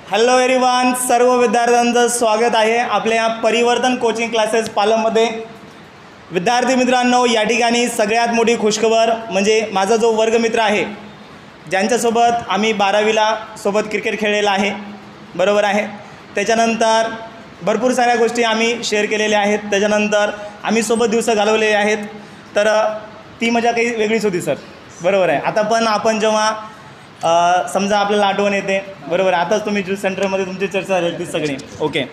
Hello everyone, सर्व विद्यार्थ्यांचं स्वागत आहे आपल्या परिवर्तन कोचिंग क्लासेस पालममध्ये. विद्यार्थी मित्रांनो, या ठिकाणी सगळ्यात मोठी खुशखबर म्हणजे माझा जो वर्गमित्र आहे, ज्यांच्यासोबत आम्ही 12वीला सोबत क्रिकेट खेळलेला आहे, बरोबर आहे. त्याच्यानंतर भरपूर साऱ्या गोष्टी आम्ही शेअर केलेल्या आहेत, त्याच्यानंतर आम्ही सोबत दिवस घालवलेले आहेत. तर ती मजा काही वेगळीच होती सर, बरोबर आहे. आता पण आपण जेव्हा समजा आपल्याला आठवण येते, बरोबर. आताच तुम्ही ज्यूस सेंटरमध्ये तुमची चर्चा झाली ती सगळी ओके.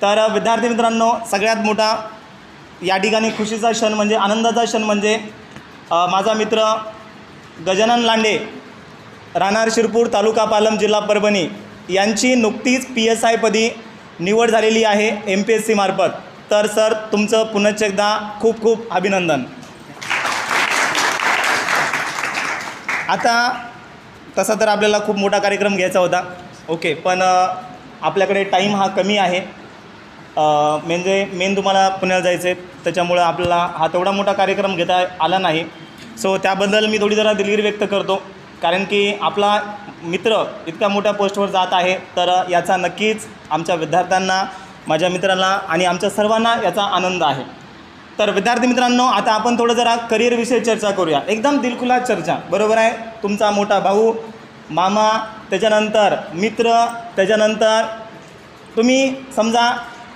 तर विद्यार्थी मित्रांनो, सगळ्यात मोठा या ठिकाणी खुशीचा क्षण म्हणजे आनंदाचा क्षण म्हणजे माझा मित्र गजानन लांडे, राहणार शिरपूर, तालुका पालम, जिल्हा परभणी, यांची नुकतीच PSI पदी निवड झालेली आहे MPSC मार्फत. तर सर, तुमचं पुनश्च एकदा खूप खूप अभिनंदन. आता तसा तर आपल्याला खूप मोठा कार्यक्रम घ्यायचा होता ओके, पण आपल्याकडे टाईम हा कमी आहे. म्हणजे मेन तुम्हाला पुण्याला जायचं आहे, त्याच्यामुळं आपल्याला हा तेवढा मोठा कार्यक्रम घेता आला नाही. सो त्याबद्दल मी थोडी जरा दिलगिरी व्यक्त करतो, कारण की आपला मित्र इतक्या मोठ्या पोस्टवर जात आहे. तर याचा नक्कीच आमच्या विद्यार्थ्यांना, माझ्या मित्रांना आणि आमच्या सर्वांना याचा आनंद आहे. तर विद्यार्थी मित्रांनो, आता आपण थोडं जरा करिअरविषयी चर्चा करूया, एकदम दिलखुलास चर्चा, बरोबर आहे. तुमचा मोठा भाऊ, मामा, त्याच्यानंतर मित्र, त्याच्यानंतर तुम्ही समजा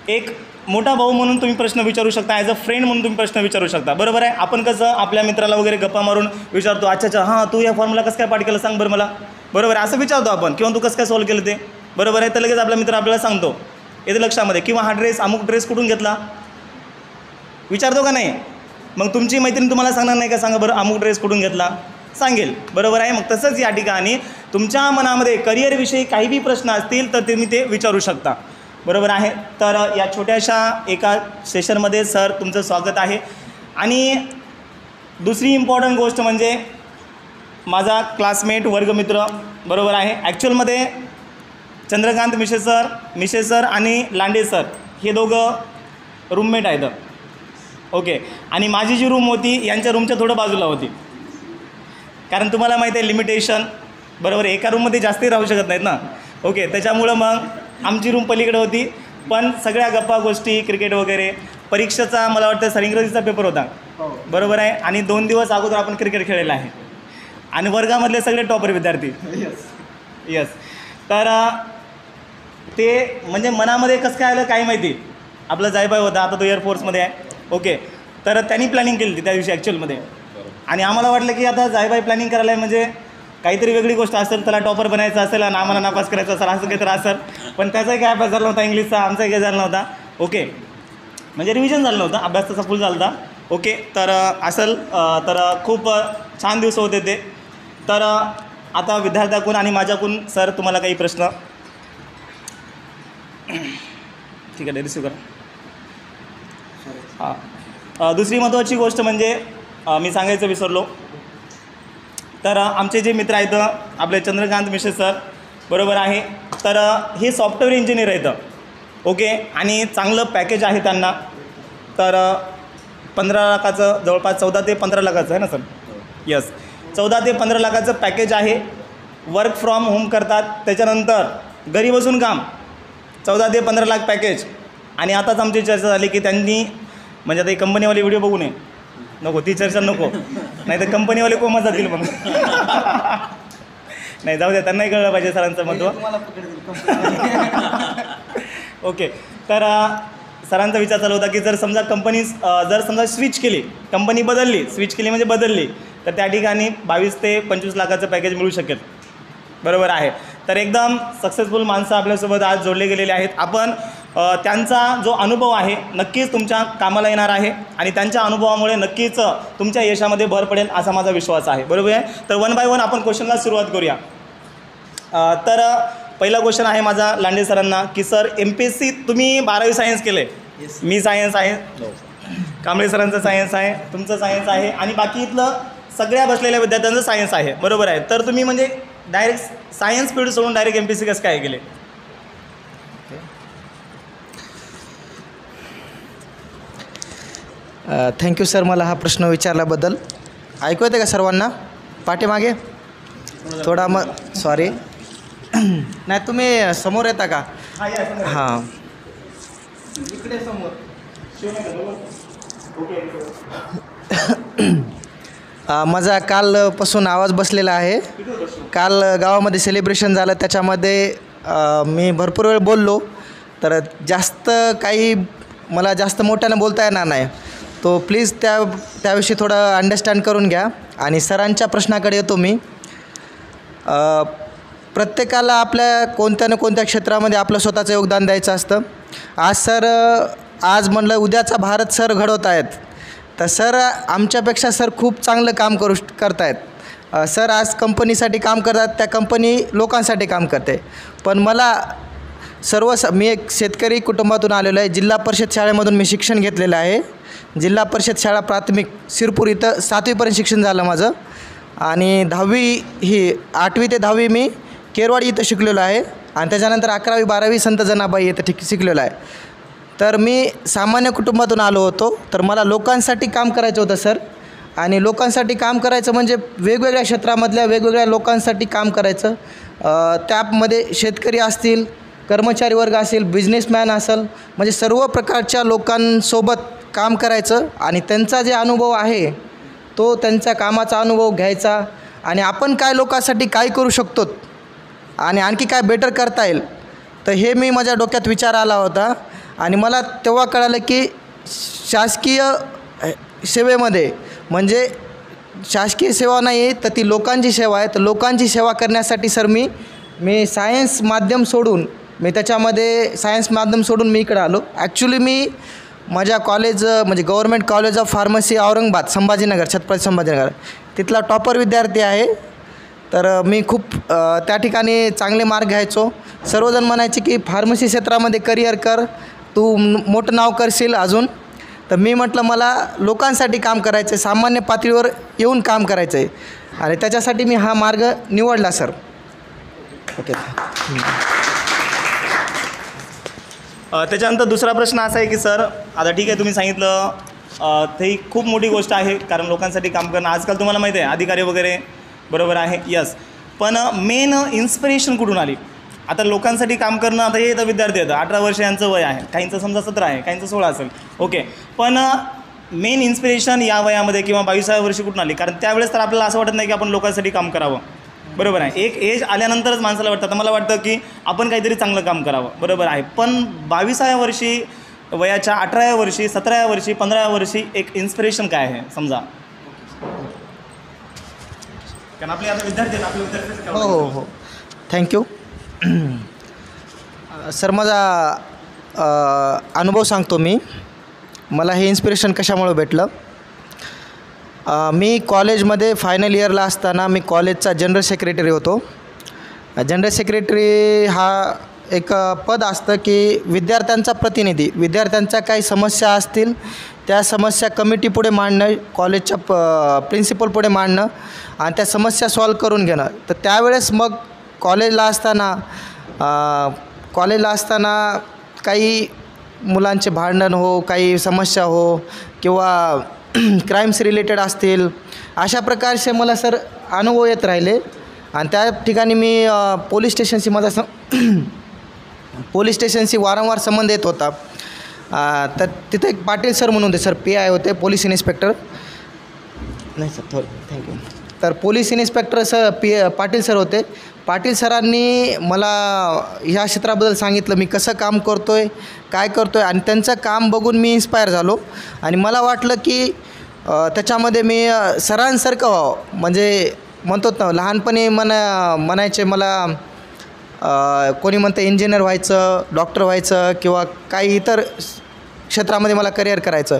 एक मोठा भाऊ म्हणून तुम्ही प्रश्न विचारू शकता, ॲज अ फ्रेंड म्हणून तुम्ही प्रश्न विचारू शकता, बरोबर आहे. आपण कसं आपल्या मित्राला वगैरे गप्पा मारून विचारतो, अच्छा हां, तू या फॉर्म्युला कसं काय पाठ केलं सांग बरं मला, बरोबर आहे, असं विचारतो आपण. किंवा तू कसं काय सॉल्व केलं ते, बरोबर आहे. तर लगेच आपला मित्र आपल्याला सांगतो, येतं लक्षामध्ये. किंवा हा ड्रेस, अमुक ड्रेस कुठून घेतला विचारतो का नाही. मग तुमची मैत्रीण तुम्हाला सांगणार नाही का, सांगा बरं अमुक ड्रेस कुठून घेतला, सांगेल, बरोबर आहे. मग तसंच या ठिकाणी तुमच्या मनामध्ये करिअरविषयी काही बी प्रश्न असतील तर तुम्ही ते विचारू शकता, बरोबर आहे. तर या छोट्याशा एका सेशनमध्ये सर तुमचं स्वागत आहे. आणि दुसरी इम्पॉर्टंट गोष्ट म्हणजे माझा क्लासमेट, वर्गमित्र, बरोबर आहे. ॲक्च्युअलमध्ये चंद्रकांत मिशे सर आणि लांडे सर हे दोघं रूममेट आहेत ओके. आणि माझी जी रूम होती यांच्या रूमच्या थोडं बाजूला होती, कारण तुम्हाला माहिती आहे लिमिटेशन, बरोबर. एका रूममध्ये जास्ती राहू शकत नाहीत ना ओके. त्याच्यामुळं मग आमची रूम पलीकडे होती. पण सगळ्या गप्पा गोष्टी, क्रिकेट वगैरे, परीक्षेचा मला वाटतं सर इंग्रजीचा पेपर होता, बरोबर आहे. आणि 2 दिवस अगोदर आपण क्रिकेट खेळलेलं आहे आणि वर्गामधले सगळे टॉपर विद्यार्थी यस. तर ते म्हणजे मनामध्ये कसं काय आलं काय माहिती. आपला जायबाई होता, आता तो एअरफोर्समध्ये आहे ओके. तर त्यांनी प्लॅनिंग केली होती त्या दिवशी ॲक्च्युअलमध्ये. आणि आम्हाला वाटलं की आता जायबाई प्लॅनिंग करायला आहे म्हणजे काहीतरी वेगळी गोष्ट असेल, त्याला टॉपर बनायचं असेल आणि आम्हाला नापास करायचं असेल, असं काहीतरी असेल. पण त्याचाही काय अभ्यास झाला नव्हता इंग्लिशचा, आमचाही काही झाला नव्हता ओके. म्हणजे रिव्हिजन झालं नव्हतं, अभ्यास तसा फुल झाला होता ओके. तर असेल तर खूप छान दिवस होते ते. तर आता विद्यार्थ्याकडून आणि माझ्याकडून सर तुम्हाला काही प्रश्न, ठीक आहे, रिसिव्ह करा. हां, दुसरी महत्त्वाची गोष्ट म्हणजे मी सांगायचं विसरलो. तर आमचे जे मित्र आहेत आपले चंद्रकांत मिशे सर, बरोबर आहे. तर हे सॉफ्टवेअर इंजिनियर आहेत ओके. आणि चांगलं पॅकेज आहे त्यांना. तर 15 लाखाचं, जवळपास 14 ते 15 लाखाचं आहे ना सर, यस, 14 ते 15 लाखाचं पॅकेज आहे. वर्क फ्रॉम होम करतात, त्याच्यानंतर घरी बसून काम, 14 ते 15 लाख पॅकेज. आणि आताच आमची चर्चा झाली की त्यांनी म्हणजे आता कंपनीवाले व्हिडिओ बघू नये, नको ती चर्चा नको, नाही तर कंपनीवाले कोमात जातील मग नाही, जाऊ द्या, त्यांनाही कळलं पाहिजे सरांचं महत्त्व ओके. तर सरांचा विचार चालू होता की जर समजा जर समजा स्विच केली, कंपनी बदलली, स्विच केली म्हणजे बदलली, तर त्या ठिकाणी 22 ते 25 लाखाचं पॅकेज मिळू शकेल, बरोबर आहे. तर एकदम सक्सेसफुल माणसं आपल्यासोबत आज जोडले गेलेले आहेत. आपण त्यांचा जो अनुभव आहे नक्कीच तुमच्या कामाला येणार आहे आणि त्यांच्या अनुभवामुळे नक्कीच तुमच्या यशामध्ये भर पडेल असा माझा विश्वास आहे, बरोबर आहे. तर 1 बाय 1 आपण क्वेश्चनला सुरुवात करूया. तर पहिला क्वेश्चन आहे माझा लांडे सरांना की सर, MPSC तुम्ही 12वी सायन्स केलं आहे, मी सायन्स आहे, कांबळे सरांचं सायन्स आहे, तुमचं सायन्स आहे आणि बाकी इथलं सगळ्या बसलेल्या विद्यार्थ्यांचं सायन्स आहे, बरोबर आहे. तर तुम्ही म्हणजे डायरेक्ट सायन्स फील्ड सोडून डायरेक्ट MPSC कसं काय केले. थँक्यू सर, मला हा प्रश्न विचारल्याबद्दल. ऐकू येते का सर्वांना पाठीमागे थोडा सॉरी नाही तुम्ही समोर येता का? हां या समोर. हां. इकडे समोर ओके. माझा कालपासून आवाज बसलेला आहे. काल गावामध्ये सेलिब्रेशन झालं, त्याच्यामध्ये मी भरपूर वेळ बोललो, तर जास्त काही मला जास्त मोठ्यानं बोलता येणार नाही. तो प्लीज त्याविषयी थोडं अंडरस्टँड करून घ्या. आणि सरांच्या प्रश्नाकडे येतो मी. प्रत्येकाला आपल्या कोणत्या ना कोणत्या क्षेत्रामध्ये आपलं स्वतःचं योगदान द्यायचं असतं. आज म्हणलं उद्याचा भारत सर घडवत आहेत, तर सर आमच्यापेक्षा सर खूप चांगलं काम करतायत. सर आज कंपनीसाठी काम करतात, त्या कंपनी लोकांसाठी काम करते. पण मला मी एक शेतकरी कुटुंबातून आलेलो आहे. जिल्हा परिषद शाळेमधून मी शिक्षण घेतलेलं आहे. जिल्हा परिषद शाळा प्राथमिक शिरपूर इथं 7वीपर्यंत शिक्षण झालं माझं. आणि 8वी ते 10वी मी केरवाडी इथं शिकलेलो आहे. आणि त्याच्यानंतर 11वी 12वी संत जनाबाई इथं शिकलेलो आहे. तर मी सामान्य कुटुंबातून आलो होतो, तर मला लोकांसाठी काम करायचं होतं सर. आणि लोकांसाठी काम करायचं म्हणजे वेगवेगळ्या क्षेत्रामधल्या वेगवेगळ्या लोकांसाठी काम करायचं. त्यामध्ये शेतकरी असतील, कर्मचारी वर्ग असेल, बिझनेसमॅन असेल, म्हणजे सर्व प्रकारच्या लोकांसोबत काम करायचं. आणि त्यांचा जे अनुभव आहे तो त्यांच्या कामाचा अनुभव घ्यायचा. आणि आपण काय लोकांसाठी काय करू शकतो आणि आणखी काय बेटर करता येईल, तर हे माझ्या डोक्यात विचार आला होता. आणि मला तेव्हा कळालं की शासकीय सेवेमध्ये म्हणजे शासकीय सेवा नाही तर ती लोकांची सेवा आहे. तर लोकांची सेवा करण्यासाठी सर मी सायन्स माध्यम सोडून मी इकडं आलो. ॲक्च्युली मी माझ्या कॉलेज म्हणजे government college of pharmacy Aurangabad Sambhajinagar, Chhatrapati Sambhajinagar, तिथला टॉपर विद्यार्थी आहे. तर मी खूप त्या ठिकाणी चांगले मार्क घ्यायचो. सर्वजण म्हणायचे की फार्मसी क्षेत्रामध्ये करिअर कर, तू मोठं नाव करशील अजून. तर मी म्हटलं मला लोकांसाठी काम करायचं आहे, सामान्य पातळीवर येऊन काम करायचं आहे. आणि त्याच्यासाठी मी हा मार्ग निवडला सर. ओके. त्याच्यानंतर दुसरा प्रश्न असा आहे की सर आता ठीक आहे तुम्ही सांगितलं ते खूप मोठी गोष्ट आहे, कारण लोकांसाठी काम करणं आजकाल तुम्हाला माहिती आहे अधिकारी वगैरे बरोबर आहे. यस. पण मेन इन्स्पिरेशन कुठून आली? आता लोकांसाठी काम करणं, आता हे तर विद्यार्थी आहेत, 18 वर्ष यांचं वय आहे, काहींचं समजा 17 आहे, काहींचं 16 असेल. ओके. पण मेन इन्स्पिरेशन या वयामध्ये किंवा 22व्या वर्षी कुठून आली? कारण त्यावेळेस तर आपल्याला असं वाटत नाही की आपण लोकांसाठी काम करावं. बरोबर आहे. एक एज आल्यानंतरच माणसाला वाटतं. आता मला वाटतं की आपण काहीतरी चांगलं काम करावं. बरोबर आहे. पण 22व्या वर्षी, वयाच्या 18व्या वर्षी, 17व्या वर्षी, 15व्या वर्षी एक इन्स्पिरेशन काय आहे समजा? कारण आपले आता विद्यार्थी आपले विद्यार्थी. हो. थँक्यू. सर माझा अनुभव सांगतो मी. मला हे इन्स्पिरेशन कशामुळे भेटलं. मी कॉलेजमध्ये फायनल इयरला असताना मी कॉलेजचा जनरल सेक्रेटरी होतो. जनरल सेक्रेटरी हा एक पद असतं की विद्यार्थ्यांचा प्रतिनिधी, विद्यार्थ्यांच्या काही समस्या असतील त्या समस्या कमिटीपुढे मांडणं, कॉलेजच्या प्रिन्सिपलपुढे मांडणं आणि त्या समस्या सॉल्व करून घेणं. तर त्यावेळेस मग कॉलेजला असताना काही मुलांचे भांडण हो, काही समस्या हो किंवा क्राईम्स रिलेटेड असतील, अशा प्रकारचे मला सर अनुभव येत राहिले. आणि त्या ठिकाणी मी पोलीस स्टेशनशी वारंवार संबंध येत होता. तर तिथे एक पाटील सर म्हणून होते सर, PI होते, पोलीस इन्स्पेक्टर. नाही सर थँक्यू. तर पोलीस इन्स्पेक्टर पाटील सर होते. पाटील सरांनी मला ह्या क्षेत्राबद्दल सांगितलं मी कसं काम करतो आहे, काय करतो आहे. आणि त्यांचं काम बघून मी इन्स्पायर झालो. आणि मला वाटलं की त्याच्यामध्ये मी सरांसारखं व्हावं. म्हणजे म्हणतो ना लहानपणी म्हणायचे मला कोणी म्हणतं इंजिनियर व्हायचं, डॉक्टर व्हायचं किंवा काही इतर क्षेत्रामध्ये मला करिअर करायचं.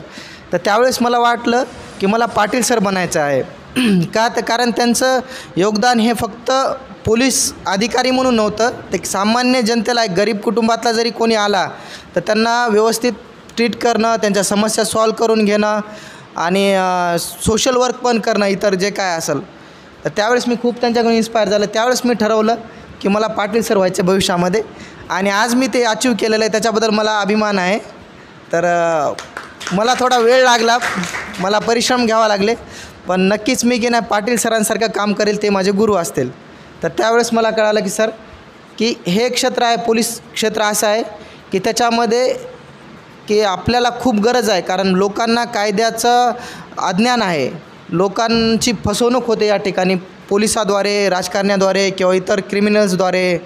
तर त्यावेळेस मला वाटलं की मला पाटील सर बनायचं आहे. कारण त्यांचं योगदान हे फक्त पोलीस अधिकारी म्हणून नव्हतं, ते सामान्य जनतेला, एक गरीब कुटुंबातला जरी कोणी आला तर त्यांना व्यवस्थित ट्रीट करणं, त्यांच्या समस्या सॉल्व करून घेणं आणि सोशल वर्क पण करणं, इतर जे काय असेल. तर त्यावेळेस मी खूप त्यांच्याकडून इन्स्पायर झालं. त्यावेळेस मी ठरवलं की मला पाटील सर व्हायचं भविष्यामध्ये. आणि आज मी ते अचीव केलेलं आहे, त्याच्याबद्दल मला अभिमान आहे. तर मला थोडा वेळ लागला, मला परिश्रम घ्यावा लागले, पण नक्कीच मी की नाही पाटील सरांसारखं काम करेल, ते माझे गुरु असतील. तर त्यावेळेस मला कळालं की सर की हे क्षेत्र आहे, पोलीस क्षेत्र असं आहे की त्याच्यामध्ये की आपल्याला खूप गरज आहे, कारण लोकांना कायद्याचं अज्ञान आहे, लोकांची फसवणूक होते या ठिकाणी पोलिसाद्वारे, राजकारण्याद्वारे किंवा इतर क्रिमिनल्सद्वारे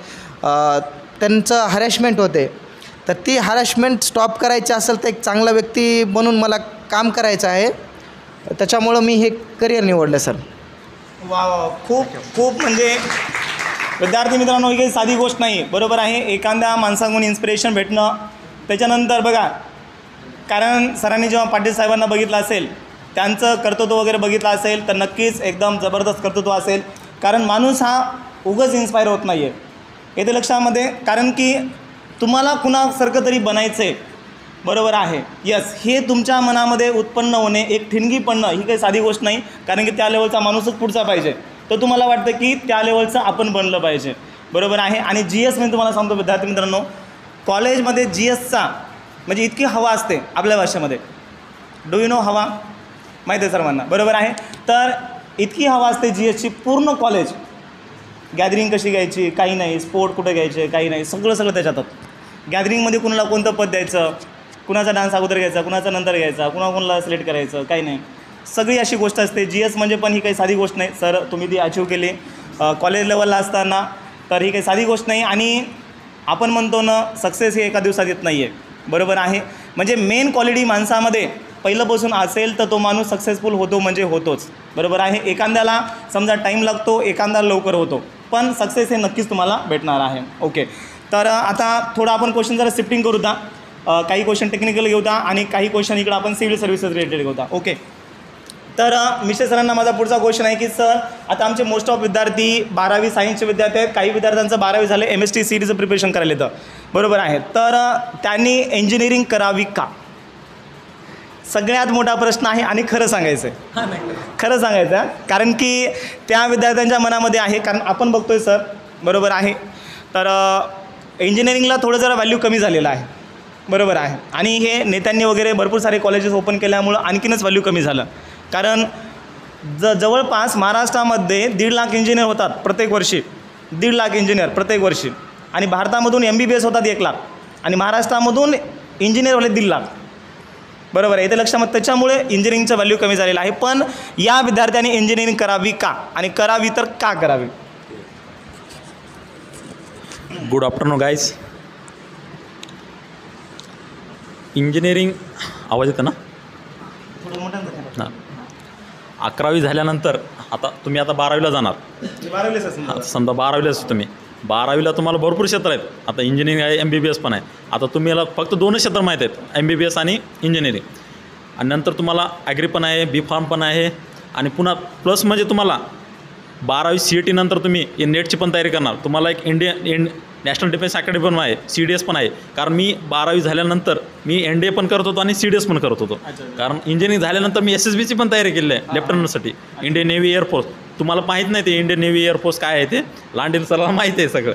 त्यांचं हॅरॅशमेंट होते. तर ती हॅरॅशमेंट स्टॉप करायची असेल तर एक चांगला व्यक्ती बनून मला काम करायचं आहे, त्याच्यामुळं मी हे करिअर निवडलं सर. वा वा, खूप खूप म्हणजे विद्यार्थी मित्रांनो, ही काही साधी गोष्ट नाही. बरोबर आहे, एखाद्या माणसाकडून इन्स्पिरेशन भेटणं, त्याच्यानंतर बघा, कारण सरांनी जेव्हा पाटील साहेबांना बघितलं असेल, त्यांचं कर्तृत्व वगैरे बघितलं असेल, तर नक्कीच एकदम जबरदस्त कर्तृत्व असेल. कारण माणूस हा उगाच इन्स्पायर होत नाही आहे, येते लक्षामध्ये. कारण की तुम्हाला कुणासारखं तरी बनायचं आहे, बरोबर आहे. यस, हे तुमच्या मनामध्ये उत्पन्न होणे, एक ठिणगी पडणं, ही काही साधी गोष्ट नाही. कारण की त्या लेवलचा माणूसच पुढचा पाहिजे. तर तुम्हाला वाटतं की त्या लेवलचं आपण बनलं पाहिजे, बरोबर आहे. आणि GS मी तुम्हाला सांगतो विद्यार्थी मित्रांनो, कॉलेजमध्ये GSचा म्हणजे इतकी हवा असते आपल्या भाषेमध्ये. डू यू नो हवा? माहिती आहे सर्वांना, बरोबर आहे. तर इतकी हवा असते GSची, पूर्ण कॉलेज. गॅदरिंग कशी घ्यायची, काही नाही, स्पोर्ट कुठे घ्यायचे, काही नाही, सगळं त्याच्यातच. गॅदरिंगमध्ये कुणाला कोणतं पद द्यायचं, कुणाचा डान्स अगोदर घ्यायचा, कुणाचा नंतर घ्यायचा, कुणाला सिलेक्ट करायचं, काही नाही, सगळी अशी गोष्ट असते. GS म्हणजे पण ही काही साधी गोष्ट नाही सर. तुम्ही ती अचीव केली कॉलेज लेवलला असताना, तर ही काही साधी गोष्ट नाही. आणि आपण म्हणतो ना, सक्सेस हे एका दिवसात येत नाही आहे, बरोबर आहे. म्हणजे मेन क्वालिटी माणसामध्ये पहिल्यापासून असेल तर तो माणूस सक्सेसफुल होतो म्हणजे होतोच, बरोबर आहे. एखाद्याला समजा टाईम लागतो, एखाद्याला लवकर होतो, पण सक्सेस हे नक्कीच तुम्हाला भेटणार आहे. ओके, तर आता थोडं आपण क्वेश्चन जरा शिफ्टिंग करू द्या. काही क्वेश्चन टेक्निकल घेऊ द्या आणि काही क्वेश्चन इकडं आपण सिव्हिल सर्व्हिसेस रिलेटेड घेऊ द्या. ओके, तर मिश्रे सरांना माझा पुढचा क्वेश्चन आहे की सर, आता आमचे मोस्ट ऑफ विद्यार्थी 12वी सायन्सचे विद्यार्थी आहेत. काही विद्यार्थ्यांचं 12वी झालं, MST CETचं प्रिपरेशन करायला येतं, बरोबर आहे. तर त्यांनी इंजिनिअरिंग करावी का? सगळ्यात मोठा प्रश्न आहे आणि खरं सांगायचं आहे, खरं सांगायचं आहे. कारण की त्या विद्यार्थ्यांच्या मनामध्ये आहे, कारण आपण बघतोय सर, बरोबर आहे. तर इंजिनिअरिंगला थोडं जरा व्हॅल्यू कमी झालेलं आहे, बरोबर आहे. आणि हे नेत्यांनी वगैरे भरपूर सारे कॉलेजेस ओपन केल्यामुळं आणखीनच व्हॅल्यू कमी झालं. कारण जवळपास महाराष्ट्रामध्ये 1.5 लाख इंजिनियर होतात प्रत्येक वर्षी, 1.5 लाख इंजिनियर प्रत्येक वर्षी. आणि भारतामधून MBBS होतात 1 लाख आणि महाराष्ट्रामधून इंजिनिअरवाले 1.5 लाख, बरोबर आहे. इथे लक्षात, त्याच्यामुळे इंजिनिअरिंगचं व्हॅल्यू कमी झालेलं आहे. पण या विद्यार्थ्यांनी इंजिनिअरिंग करावी का, आणि करावी तर का करावी? Good afternoon guys. इंजिनिअरिंग आवाज येतं ना? हां, 11वी झाल्यानंतर आता तुम्ही आता 12वीला जाणार. समजा 12वीलाच तुम्ही 12वीला तुम्हाला भरपूर क्षेत्र आहेत. आता इंजिनिअरिंग आहे, MBBS पण आहे. आता तुम्हाला फक्त 2च क्षेत्र माहीत आहेत, MBBS आणि इंजिनिअरिंग. आणि नंतर तुम्हाला ॲग्री पण आहे, B.Pharm पण आहे. आणि पुन्हा प्लस म्हणजे तुम्हाला 12वी CET नंतर तुम्ही नेटची पण तयारी करणार. तुम्हाला एक नॅशनल डिफेन्स अकॅडमी पण आहे, CDS पण आहे. कारण मी 12वी झाल्यानंतर मी NDA पण करत होतो आणि CDS पण करत होतो. कारण इंजिनिअरिंग झाल्यानंतर मी SSBची पण तयारी केली आहे, लेफ्टनंटसाठी, इंडियन नेव्ही एअरफोर्स. तुम्हाला माहीत नाही ते इंडियन नेव्ही एअरफोर्स काय आहे, ते लांडील सरला माहिती आहे सगळं.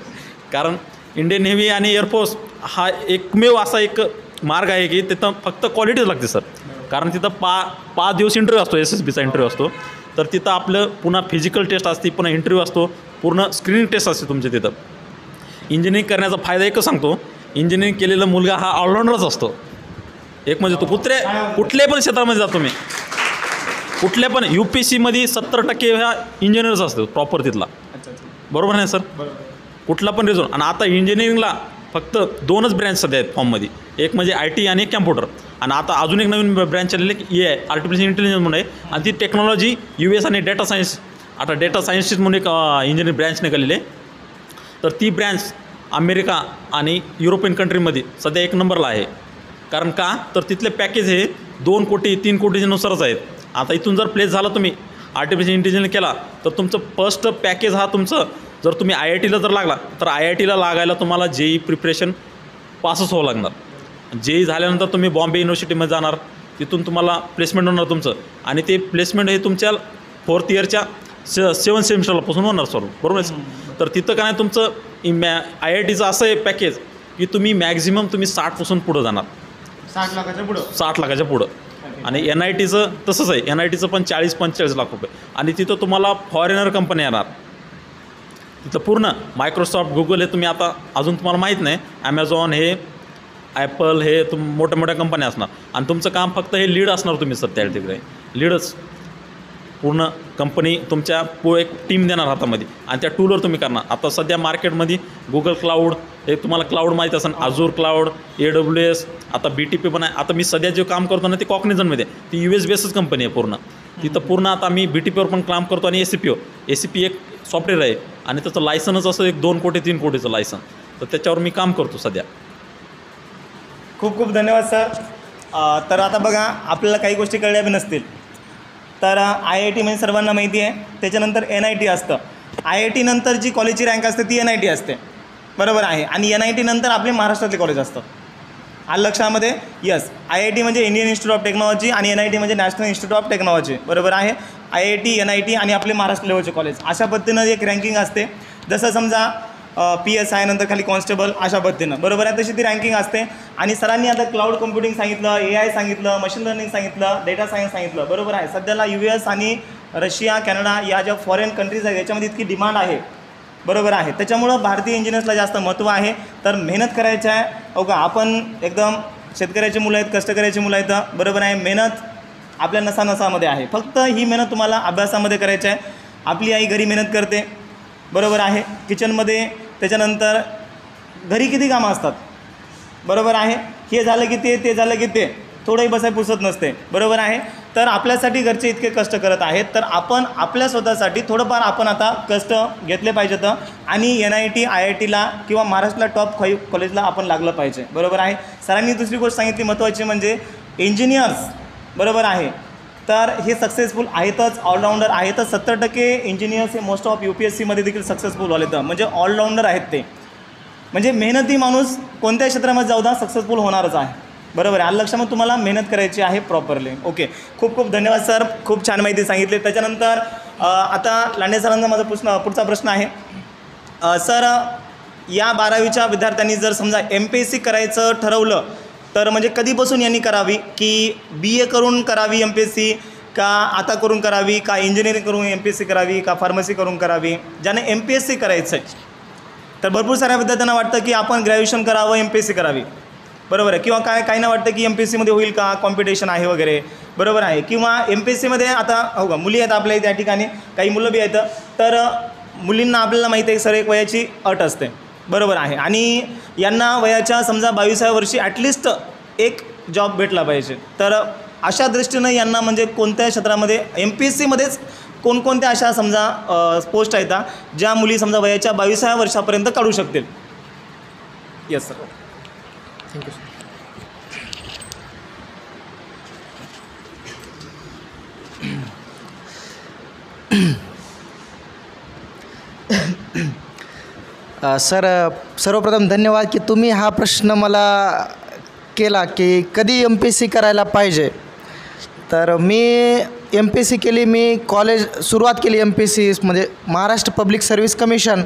कारण इंडियन नेव्ही आणि एअरफोर्स हा एकमेव असा एक मार्ग आहे की तिथं फक्त क्वालिटीच लागते सर. कारण तिथं 5 दिवस इंटरव्ह्यू असतो, SSBचा इंटरव्ह्यू असतो. तर तिथं आपलं पुन्हा फिजिकल टेस्ट असते, पुन्हा इंटरव्ह्यू असतो, पूर्ण स्क्रीनिंग टेस्ट असते तुमच्या तिथं. इंजिनिअरिंग करण्याचा फायदा एकच सांगतो, इंजिनिअरिंग केलेला मुलगा हा ऑलराऊंडरच असतो. एक म्हणजे तो कुठल्याही पण क्षेत्रामध्ये जातो, मी कुठल्या पण UPSCमध्ये 70% ह्या इंजिनिअरच असतो प्रॉपर तिथला, बरोबर नाही सर? कुठला पण रिझल्ट. आणि आता इंजिनिअरिंगला फक्त 2च ब्रँच सध्या आहेत फॉर्ममध्ये, एक म्हणजे IT आणि कॅम्प्युटर. आणि आता अजून एक नवीन ब्रँच आलेली AI, आर्टिफिशियल इंटेलिजन्स म्हणून आहे. आणि ती टेक्नॉलॉजी US आणि डेटा सायन्स, आता डेटा सायन्सचीच म्हणून एक इंजिनिअरिंग ब्रँच निघालेली आहे. तर ती ब्रँच अमेरिका आणि युरोपियन कंट्रीमध्ये सध्या 1 नंबरला आहे. कारण का, तर तिथले पॅकेज हे 2 कोटी 3 कोटीच्या नुसारच आहेत. आता इथून जर प्लेस झाला तुम्ही आर्टिफिशियल इंटेलिजन्स केला, तर तुमचं फर्स्ट पॅकेज हा तुमचं, जर तुम्ही IITला जर लागला तर IITला लागायला तुम्हाला JEE प्रिपरेशन पासच व्हावं लागणार. JEE झाल्यानंतर तुम्ही बॉम्बे युनिव्हर्सिटीमध्ये जाणार, तिथून तुम्हाला प्लेसमेंट होणार तुमचं. आणि ते प्लेसमेंट हे तुमच्या 4th इयरच्या 7th सेमिस्टरलापासून होणार सर, बरोबर आहे. तर तिथं काय नाही, तुमचं IITचं असं आहे पॅकेज की तुम्ही मॅक्झिमम तुम्ही 60पासून पुढं जाणार, 60 लाखाच्या पुढं. आणि NITचं तसंच आहे, NITचं पण 40-45 लाख रुपये. आणि तिथं तुम्हाला फॉरेनर कंपनी येणार, तिथं पूर्ण मायक्रोसॉफ्ट, गुगल हे तुम्ही आता अजून तुम्हाला माहीत नाही, ॲमेझॉन हे, ॲपल हे मोठ्या मोठ्या कंपन्या असणार आणि तुमचं काम फक्त हे लीड असणार तुम्ही सर त्या तिकडे लीडच पूर्ण कंपनी तुमच्या एक टीम देणार हातामध्ये आणि त्या टूलवर तुम्ही करणार. आता सध्या मार्केटमध्ये गुगल क्लाउड हे तुम्हाला क्लाउड माहीत असेल, अजूर क्लाउड, AWS, आता BTP पण आहे. आता मी सध्या जे काम करतो ना ते कॉग्निझनमध्ये, ती US बेस्ड कंपनी आहे पूर्ण. तिथं पूर्ण आता मी BTPवर पण काम करतो आणि ACP एक सॉफ्टवेअर आहे आणि त्याचं लायसनच असं 2 कोटी 3 कोटीचं लायसन, तर त्याच्यावर मी काम करतो सध्या. खूप खूप धन्यवाद सर. तर आता बघा, आपल्याला काही गोष्टी कळल्या बी नसतील तर IIT म्हणजे सर्वांना माहिती आहे. त्याच्यानंतर NIT असतं. IIT नंतर जी कॉलेजची रँक असते ती NIT असते, बरोबर आहे. आणि NIT नंतर आपले महाराष्ट्रातले कॉलेज असतं. आलं लक्षामध्ये? यस. IIT म्हणजे इंडियन इन्स्टिट्यूट ऑफ टेक्नॉलॉजी आणि NIT म्हणजे नॅशनल इन्स्टिट्यूट ऑफ टेक्नॉलॉजी, बरोबर आहे. IIT, NIT आणि आपले महाराष्ट्र लेवलचे कॉलेज अशा पद्धतीनं एक रँकिंग असते. जसं समजा PSI नंतर खाली कॉन्स्टेबल अशा पद्धतीनं, बरोबर आहे, तशी ती रँकिंग असते. आणि सरांनी आता क्लाउड कम्प्युटिंग सांगितलं, AI सांगितलं, मशीन लर्निंग सांगितलं, डेटा सायन्स सांगितलं, बरोबर आहे. सध्याला US आणि रशिया, कॅनडा या ज्या फॉरेन कंट्रीज आहेत याच्यामध्ये इतकी डिमांड आहे, बरोबर आहे. त्याच्यामुळं भारतीय इंजिनियर्सला जास्त महत्त्व आहे. तर मेहनत करायची आहे. हो का, आपण एकदम शेतकऱ्याची मुलं आहेत, कष्टकऱ्याची मुलं आहेत, बरोबर आहे. मेहनत आपल्या नसानसामध्ये आहे. फक्त ही मेहनत तुम्हाला अभ्यासामध्ये करायची आहे. आपली आई घरी मेहनत करते, बरोबर आहे, किचनमध्ये. त्याच्यानंतर घरी किती कामं असतात, बरोबर आहे. हे झालं की ते झालं की ते, थोडंही बसाय पुसत नसते, बरोबर आहे. तर आपल्यासाठी घरचे इतके कष्ट करत आहेत, तर आपण आपल्या स्वतःसाठी थोडंफार आपण आता कष्ट घेतले पाहिजेत आणि NIT, IITला किंवा महाराष्ट्राला टॉप 5 कॉलेजला आपण लागलं पाहिजे, बरोबर आहे. सरांनी दुसरी गोष्ट सांगितली महत्त्वाची म्हणजे इंजिनियर्स, बरोबर आहे. तर हे सक्सेसफुल आहेतच, ऑलराऊंडर आहेतच. 70% इंजिनियर्स हे मोस्ट ऑफ UPSCमध्ये देखील सक्सेसफुल झाले, तर म्हणजे ऑलराऊंडर आहेत ते. म्हणजे मेहनती माणूस कोणत्या क्षेत्रामध्ये जाऊ द्या सक्सेसफुल होणारच आहे, बरोबर आहे. आलं लक्षामध्ये? तुम्हाला मेहनत करायची आहे प्रॉपरली. ओके, खूप खूप धन्यवाद सर, खूप छान माहिती सांगितली. त्याच्यानंतर आता लांडे सरांचा माझा पुढचा प्रश्न आहे. सर, या 12वीच्या विद्यार्थ्यांनी जर समजा MPSC करायचं ठरवलं तर म्हणजे कधीपासून यांनी करावी, की BA करून करावी MPSC, का आता करून करावी, का इंजिनिअरिंग करून MPSC करावी, का फार्मसी करून करावी? ज्याने MPSC करायचं आहे तर भरपूर साऱ्या विद्यार्थ्यांना वाटतं की आपण ग्रॅज्युएशन करावं, MPSC करावी, बरोबर आहे. किंवा काहींना वाटतं की MPSCमध्ये होईल का, कॉम्पिटिशन आहे वगैरे, बरोबर आहे. किंवा MPSCमध्ये आता हो का मुली आहेत आपल्या त्या ठिकाणी, काही मुलं बी आहेत. तर मुलींना आपल्याला माहिती आहे सर एक वयाची अट असते, बरोबर आहे. आणि यांना वयाच्या समजा 22व्या वर्षी ॲटलिस्ट एक जॉब भेटला पाहिजे. तर अशा दृष्टीनं यांना म्हणजे कोणत्या क्षेत्रामध्ये MPSCमध्येच कोणकोणत्या अशा समजा पोस्ट आहेत ज्या मुली समजा वयाच्या 22व्या वर्षापर्यंत काढू शकतील? Yes sir. Thank you sir. सर्वप्रथम धन्यवाद की तुम्ही हा प्रश्न मला केला की कधी MPSC करायला पाहिजे. तर मी MPSC केली, मी सुरुवात केली MPSC म्हणजे महाराष्ट्र पब्लिक सर्व्हिस कमिशन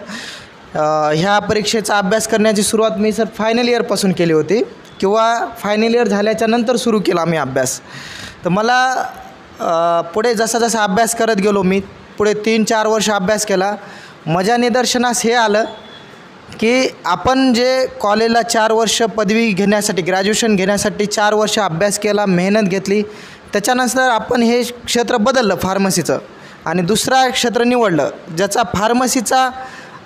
ह्या परीक्षेचा अभ्यास करण्याची सुरुवात मी सर फायनल इयरपासून केली होती किंवा फायनल इयर झाल्याच्या नंतर सुरू केला मी अभ्यास. तर मला पुढे जसा जसा अभ्यास करत गेलो मी पुढे 3-4 वर्ष अभ्यास केला. माझ्या निदर्शनास हे आलं की आपण जे कॉलेजला 4 वर्ष पदवी घेण्यासाठी ग्रॅज्युएशन घेण्यासाठी 4 वर्ष अभ्यास केला, मेहनत घेतली, त्याच्यानंतर आपण हे क्षेत्र बदललं फार्मसीचं आणि दुसरा क्षेत्र निवडलं ज्याचा फार्मसीचा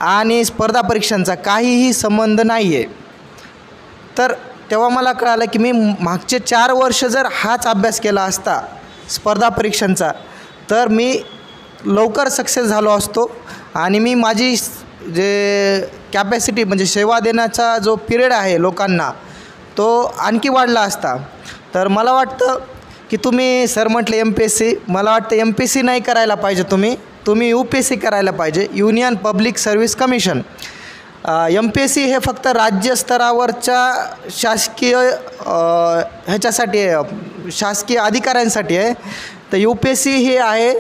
आणि स्पर्धा परीक्षांचा काहीही संबंध नाही आहे. तर तेव्हा मला कळालं की मी मागचे 4 वर्ष जर हाच अभ्यास केला असता स्पर्धा परीक्षांचा तर मी लवकर सक्सेस झालो असतो आणि मी माझी जे कॅपॅसिटी म्हणजे सेवा देण्याचा जो पिरियड आहे लोकांना तो आणखी वाढला असता. तर मला वाटतं की तुम्ही सर म्हटले MPSC, मला वाटतं MPSC नाही करायला पाहिजे, तुम्ही UPSC करायला पाहिजे, union public service commission. MPSC हे फक्त राज्यस्तरावरच्या शासकीय ह्याच्यासाठी आहे, शासकीय अधिकाऱ्यांसाठी आहे. तर UPSC हे आहे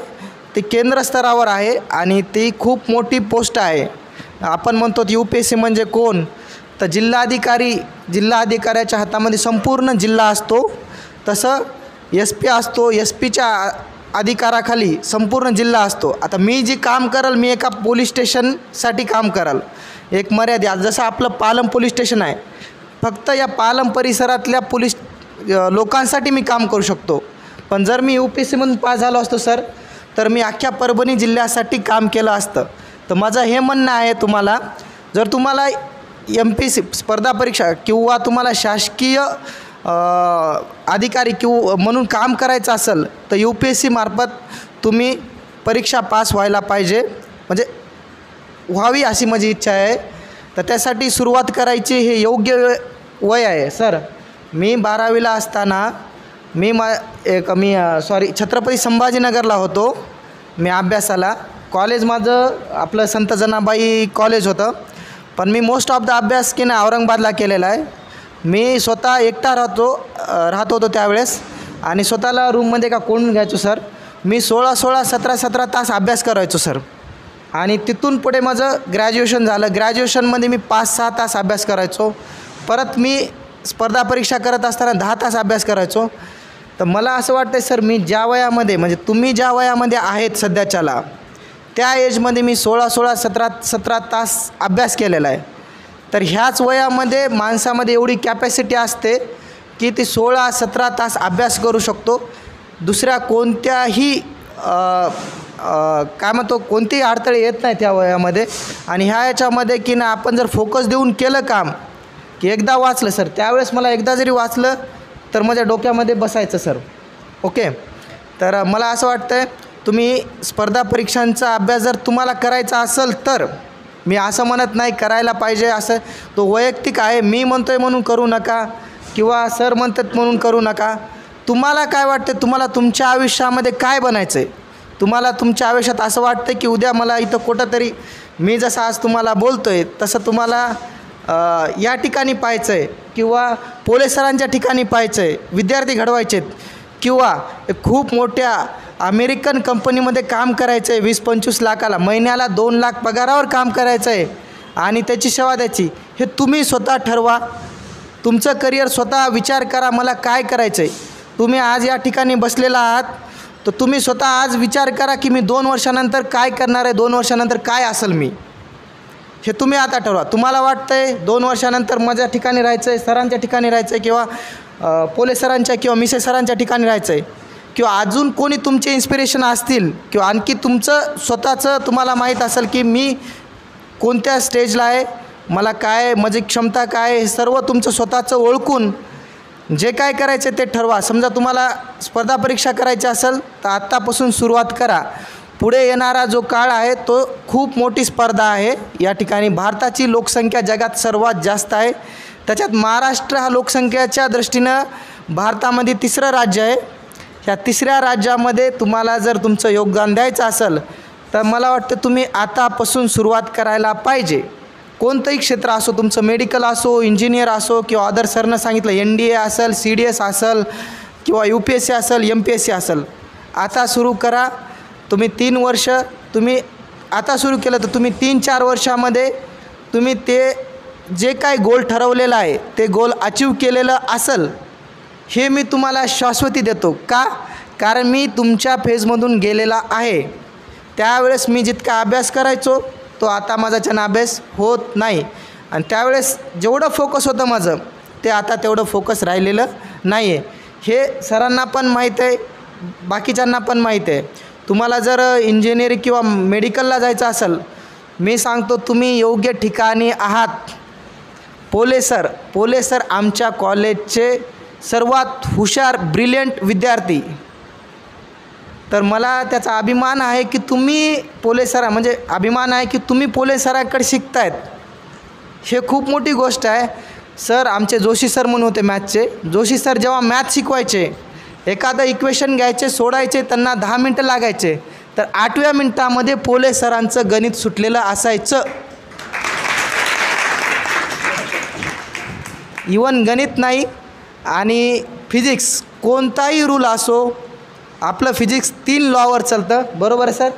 ते केंद्र स्तरावर आहे आणि ती खूप मोठी पोस्ट आहे. आपण म्हणतो UPSC म्हणजे कोण, तर जिल्हाधिकाऱ्याच्या हातामध्ये संपूर्ण जिल्हा असतो. तसं SP असतो, SPच्या अधिकाराखाली संपूर्ण जिल्हा असतो. आता मी जे काम कराल, मी एका पोलीस स्टेशनसाठी काम कराल. एक मर्यादा, जसं आपलं पालम पोलीस स्टेशन आहे, फक्त या पालम परिसरातल्या पोलीस लोकांसाठी मी काम करू शकतो. पण जर मी UPSCमधून पास झालो असतो सर, तर मी अख्ख्या परभणी जिल्ह्यासाठी काम केलं असतं. तर माझं हे म्हणणं आहे तुम्हाला, जर तुम्हाला MPSC स्पर्धा परीक्षा किंवा तुम्हाला शासकीय अधिकारी किंवा म्हणून काम करायचं असेल, तर UPSC मार्फत तुम्ही परीक्षा पास व्हायला पाहिजे, म्हणजे व्हावी अशी माझी इच्छा आहे. तर त्यासाठी सुरुवात करायची हे योग्य वय आहे. सर, मी 12वीला असताना मी छत्रपती संभाजीनगरला होतो मी अभ्यासाला. कॉलेज माझं आपलं संत जनाबाई कॉलेज होतं, पण मी मोस्ट ऑफ द अभ्यास की नाही औरंगाबादला केलेला आहे. मी स्वतः एकटा राहत होतो त्यावेळेस, आणि स्वतःला रूममध्ये का कोंडून घ्यायचो सर. मी 16 17 तास अभ्यास करायचो सर. आणि तिथून पुढे माझं ग्रॅज्युएशन झालं. ग्रॅज्युएशनमध्ये मी 5-6 तास अभ्यास करायचो. परत मी स्पर्धा परीक्षा करत असताना 10 तास अभ्यास करायचो. तर मला असं वाटतं सर, मी ज्या वयामध्ये, म्हणजे तुम्ही ज्या वयामध्ये आहेत सध्याच्याला, त्या एजमध्ये मी 16 17 तास अभ्यास केलेला आहे. तर ह्याच वयामध्ये माणसामध्ये एवढी कॅपॅसिटी असते की ती 16-17 तास अभ्यास करू शकतो. दुसऱ्या कोणत्याही काय म्हणतो, कोणतेही अडथळे येत नाही त्या वयामध्ये. आणि ह्या याच्यामध्ये की ना आपण जर फोकस देऊन केलं काम, की एकदा वाचलं सर, त्यावेळेस मला एकदा जरी वाचलं तर माझ्या डोक्यामध्ये बसायचं सर. ओके. तर मला असं वाटतं आहे, तुम्ही स्पर्धा परीक्षांचा अभ्यास जर तुम्हाला करायचा असेल, तर मी असं म्हणत नाही करायला पाहिजे, असं तो वैयक्तिक आहे. मी म्हणतो आहे म्हणून करू नका, किंवा सर म्हणतात म्हणून करू नका. तुम्हाला काय वाटतं, तुम्हाला तुमच्या आयुष्यामध्ये काय बनायचं आहे? तुम्हाला तुमच्या आयुष्यात असं वाटतं की उद्या मला इथं कुठंतरी, मी जसं आज तुम्हाला बोलतो आहे तसं तुम्हाला या ठिकाणी पाहायचं आहे, किंवा पोलीस सरांच्या ठिकाणी पाहायचं आहे, विद्यार्थी घडवायचे आहेत, किंवा खूप मोठ्या अमेरिकन कंपनीमध्ये काम करायचं आहे 20-25 लाखाला, महिन्याला 2 लाख पगारावर काम करायचं आहे आणि त्याची सेवा द्यायची, हे तुम्ही स्वतः ठरवा. तुमचं करिअर स्वतः विचार करा, मला काय करायचं आहे. तुम्ही आज या ठिकाणी बसलेला आहात, तर तुम्ही स्वतः आज विचार करा की मी 2 वर्षानंतर काय करणार आहे, 2 वर्षानंतर काय असेल मी, हे तुम्ही आता ठरवा. तुम्हाला वाटतं आहे 2 वर्षानंतर माझ्या ठिकाणी राहायचं आहे, सरांच्या ठिकाणी राहायचं आहे, किंवा पोलीस सरांच्या किंवा मिसेस सरांच्या ठिकाणी राहायचं आहे, किंवा अजून कोणी तुमचे इन्स्पिरेशन असतील, किंवा आणखी तुमचं स्वतःचं तुम्हाला माहीत असेल की मी कोणत्या स्टेजला आहे, मला काय माझी क्षमता काय, हे सर्व तुमचं स्वतःचं ओळखून जे काय करायचं ते ठरवा. समजा तुम्हाला स्पर्धा परीक्षा करायची असेल तर आत्तापासून सुरुवात करा. पुढे येणारा जो काळ आहे तो खूप मोठी स्पर्धा आहे. या ठिकाणी भारताची लोकसंख्या जगात सर्वात जास्त आहे. त्याच्यात महाराष्ट्र हा लोकसंख्येच्या दृष्टीनं भारतामध्ये 3रं राज्य आहे. ह्या 3ऱ्या राज्यामध्ये तुम्हाला जर तुमचं योगदान द्यायचं असेल तर मला वाटतं तुम्ही आतापासून सुरुवात करायला पाहिजे. कोणतंही क्षेत्र असो, तुमचं मेडिकल असो, इंजिनियर असो, किंवा अदर सरनं सांगितलं NDA असेल, CDS असेल, किंवा UPSC असेल, MPSC असेल, आता सुरू करा. तुम्ही 3 वर्ष तुम्ही आता सुरू केलं तर तुम्ही 3-4 वर्षामध्ये तुम्ही ते जे काय गोल ठरवलेलं आहे ते गोल अचीव केलेलं असेल, हे मी तुम्हाला शाश्वती देतो. का? कारण मी तुमच्या फेजमधून गेलेला आहे. त्यावेळेस मी जितका अभ्यास करायचो तो आता माझा अभ्यास होत नाही, आणि त्यावेळेस जेवढं फोकस होतं माझं ते आता तेवढं फोकस राहिलेलं नाही आहे. हे सरांना पण माहीत आहे, बाकीच्यांना पण माहीत आहे. तुम्हाला जर इंजिनिअरिंग किंवा मेडिकलला जायचं असेल, मी सांगतो तुम्ही योग्य ठिकाणी आहात. पोले सर आमच्या कॉलेजचे सर्वात हुशार ब्रिलियंट विद्यार्थी. तर मला त्याचा अभिमान आहे की तुम्ही म्हणजे अभिमान आहे की तुम्ही पोलीस सरांकडे शिकतायत. हे खूप मोठी गोष्ट आहे. सर आमचे जोशी सर म्हणून होते मॅथचे. जोशी सर जेव्हा मॅथ शिकवायचे, एखादं इक्वेशन घ्यायचे, सोडायचे, त्यांना 10 मिनटं लागायचे, तर 8व्या मिनटामध्ये पोलीस सरांचं गणित सुटलेलं असायचं. इवन गणित नाही, आणि फिजिक्स कोणताही रूल असो, आपलं फिजिक्स 3 लॉवर चालतं, बरोबर आहे सर?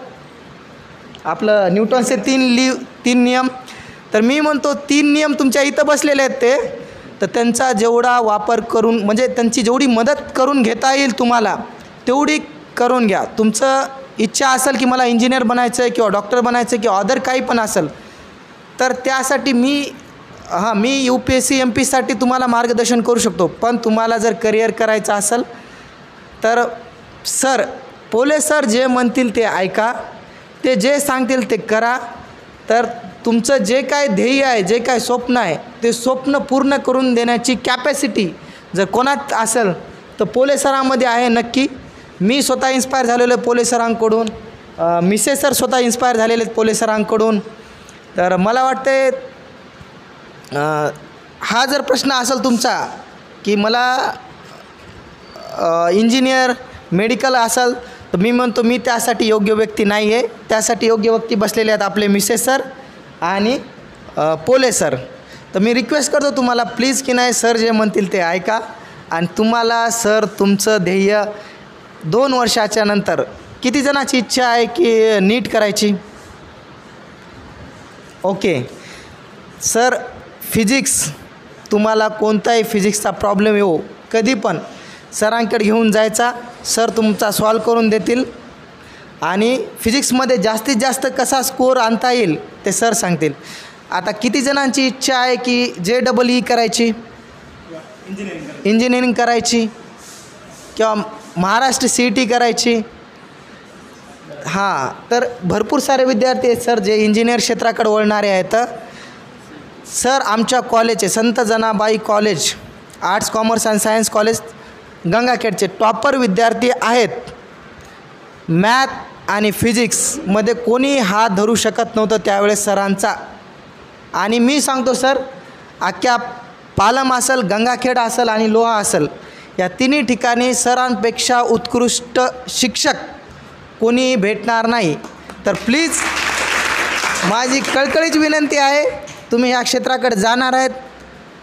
आपलं न्यूटनचे 3 नियम. तर मी म्हणतो 3 नियम तुमच्या इथं बसलेले आहेत ते, तर त्यांचा जेवढा वापर करून, म्हणजे त्यांची जेवढी मदत करून घेता येईल तुम्हाला, तेवढी करून घ्या. तुमचं इच्छा असेल की मला इंजिनियर बनायचं आहे किंवा डॉक्टर बनायचं आहे किंवा अदर काही पण असेल, तर त्यासाठी मी UPSC MPसाठी तुम्हाला मार्गदर्शन करू शकतो. पण तुम्हाला जर करिअर करायचं असेल तर सर, पोले सर जे म्हणतील ते ऐका, ते जे सांगतील ते करा. तर तुमचं जे काय ध्येय आहे, जे काय स्वप्न आहे, ते स्वप्न पूर्ण करून देण्याची कॅपॅसिटी जर कोणात असेल तर पोले सरांमध्ये आहे नक्की. मी स्वतः इन्स्पायर झालेलो आहे पोले सरांकडून, मिसेस सर स्वतः इन्स्पायर झालेले आहेत पोले सरांकडून. तर मला वाटते हा जर प्रश्न असेल तुमचा की मला इंजिनियर मेडिकल असेल, तर मी म्हणतो मी त्यासाठी योग्य व्यक्ती नाही आहे. त्यासाठी योग्य व्यक्ती बसलेले आहेत आपले मिसेस सर आणि पोले सर. तर मी रिक्वेस्ट करतो तुम्हाला प्लीज की नाही, सर जे म्हणतील ते ऐका. आणि तुम्हाला सर तुमचं ध्येय 2 वर्षाच्या नंतर, किती जणांची इच्छा आहे की नीट करायची? ओके सर, फिजिक्स तुम्हाला कोणताही फिजिक्सचा प्रॉब्लेम येऊ कधी पण सरांकडे घेऊन जायचा, सर तुमचा सॉल्व करून देतील. आणि फिजिक्समध्ये जास्तीत जास्त कसा स्कोअर आणता येईल ते सर सांगतील. आता किती जणांची इच्छा आहे की JEE करायची, इंजिनिअरिंग करायची किंवा महाराष्ट्र CET करायची? हां, तर भरपूर सारे विद्यार्थी आहेत सर जे इंजिनियर क्षेत्राकडे वळणारे आहेत. सर आमच्या कॉलेजचे Sant Janabai college, arts commerce and science college गंगाखेडचे टॉपर विद्यार्थी आहेत. मॅथ आणि फिजिक्समध्ये कोणी हात धरू शकत नव्हतं त्यावेळेस सरांचा. आणि मी सांगतो सर, अख्ख्या पालम असेल, गंगाखेड असेल आणि लोहा असेल, या तिन्ही ठिकाणी सरांपेक्षा उत्कृष्ट शिक्षक कोणी भेटणार नाही. तर प्लीज माझी कळकळीची विनंती आहे, तुम्ही ह्या क्षेत्राकडे जाणार आहेत,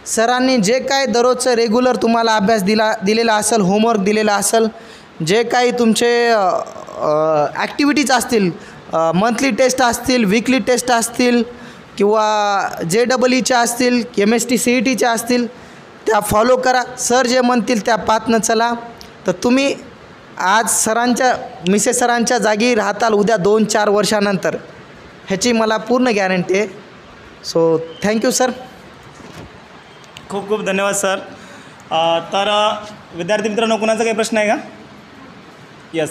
सरांनी जे काय दररोजचं रेग्युलर तुम्हाला अभ्यास दिलेला असेल, होमवर्क दिलेला असेल, जे काही तुमचे ॲक्टिव्हिटीज असतील, मंथली टेस्ट असतील, वीकली टेस्ट असतील किंवा JEEच्या असतील, MST CETच्या असतील, त्या फॉलो करा. सर जे म्हणतील त्या पाथनं चला. तर तुम्ही आज सरांच्या, मिसेस सरांच्या जागी राहताल उद्या 2-4 वर्षानंतर, ह्याची मला पूर्ण गॅरंटी आहे. So thank you sir. खूप खूप धन्यवाद सर. तर विद्यार्थी मित्रांनो, कुणाचा काही प्रश्न आहे का? यस.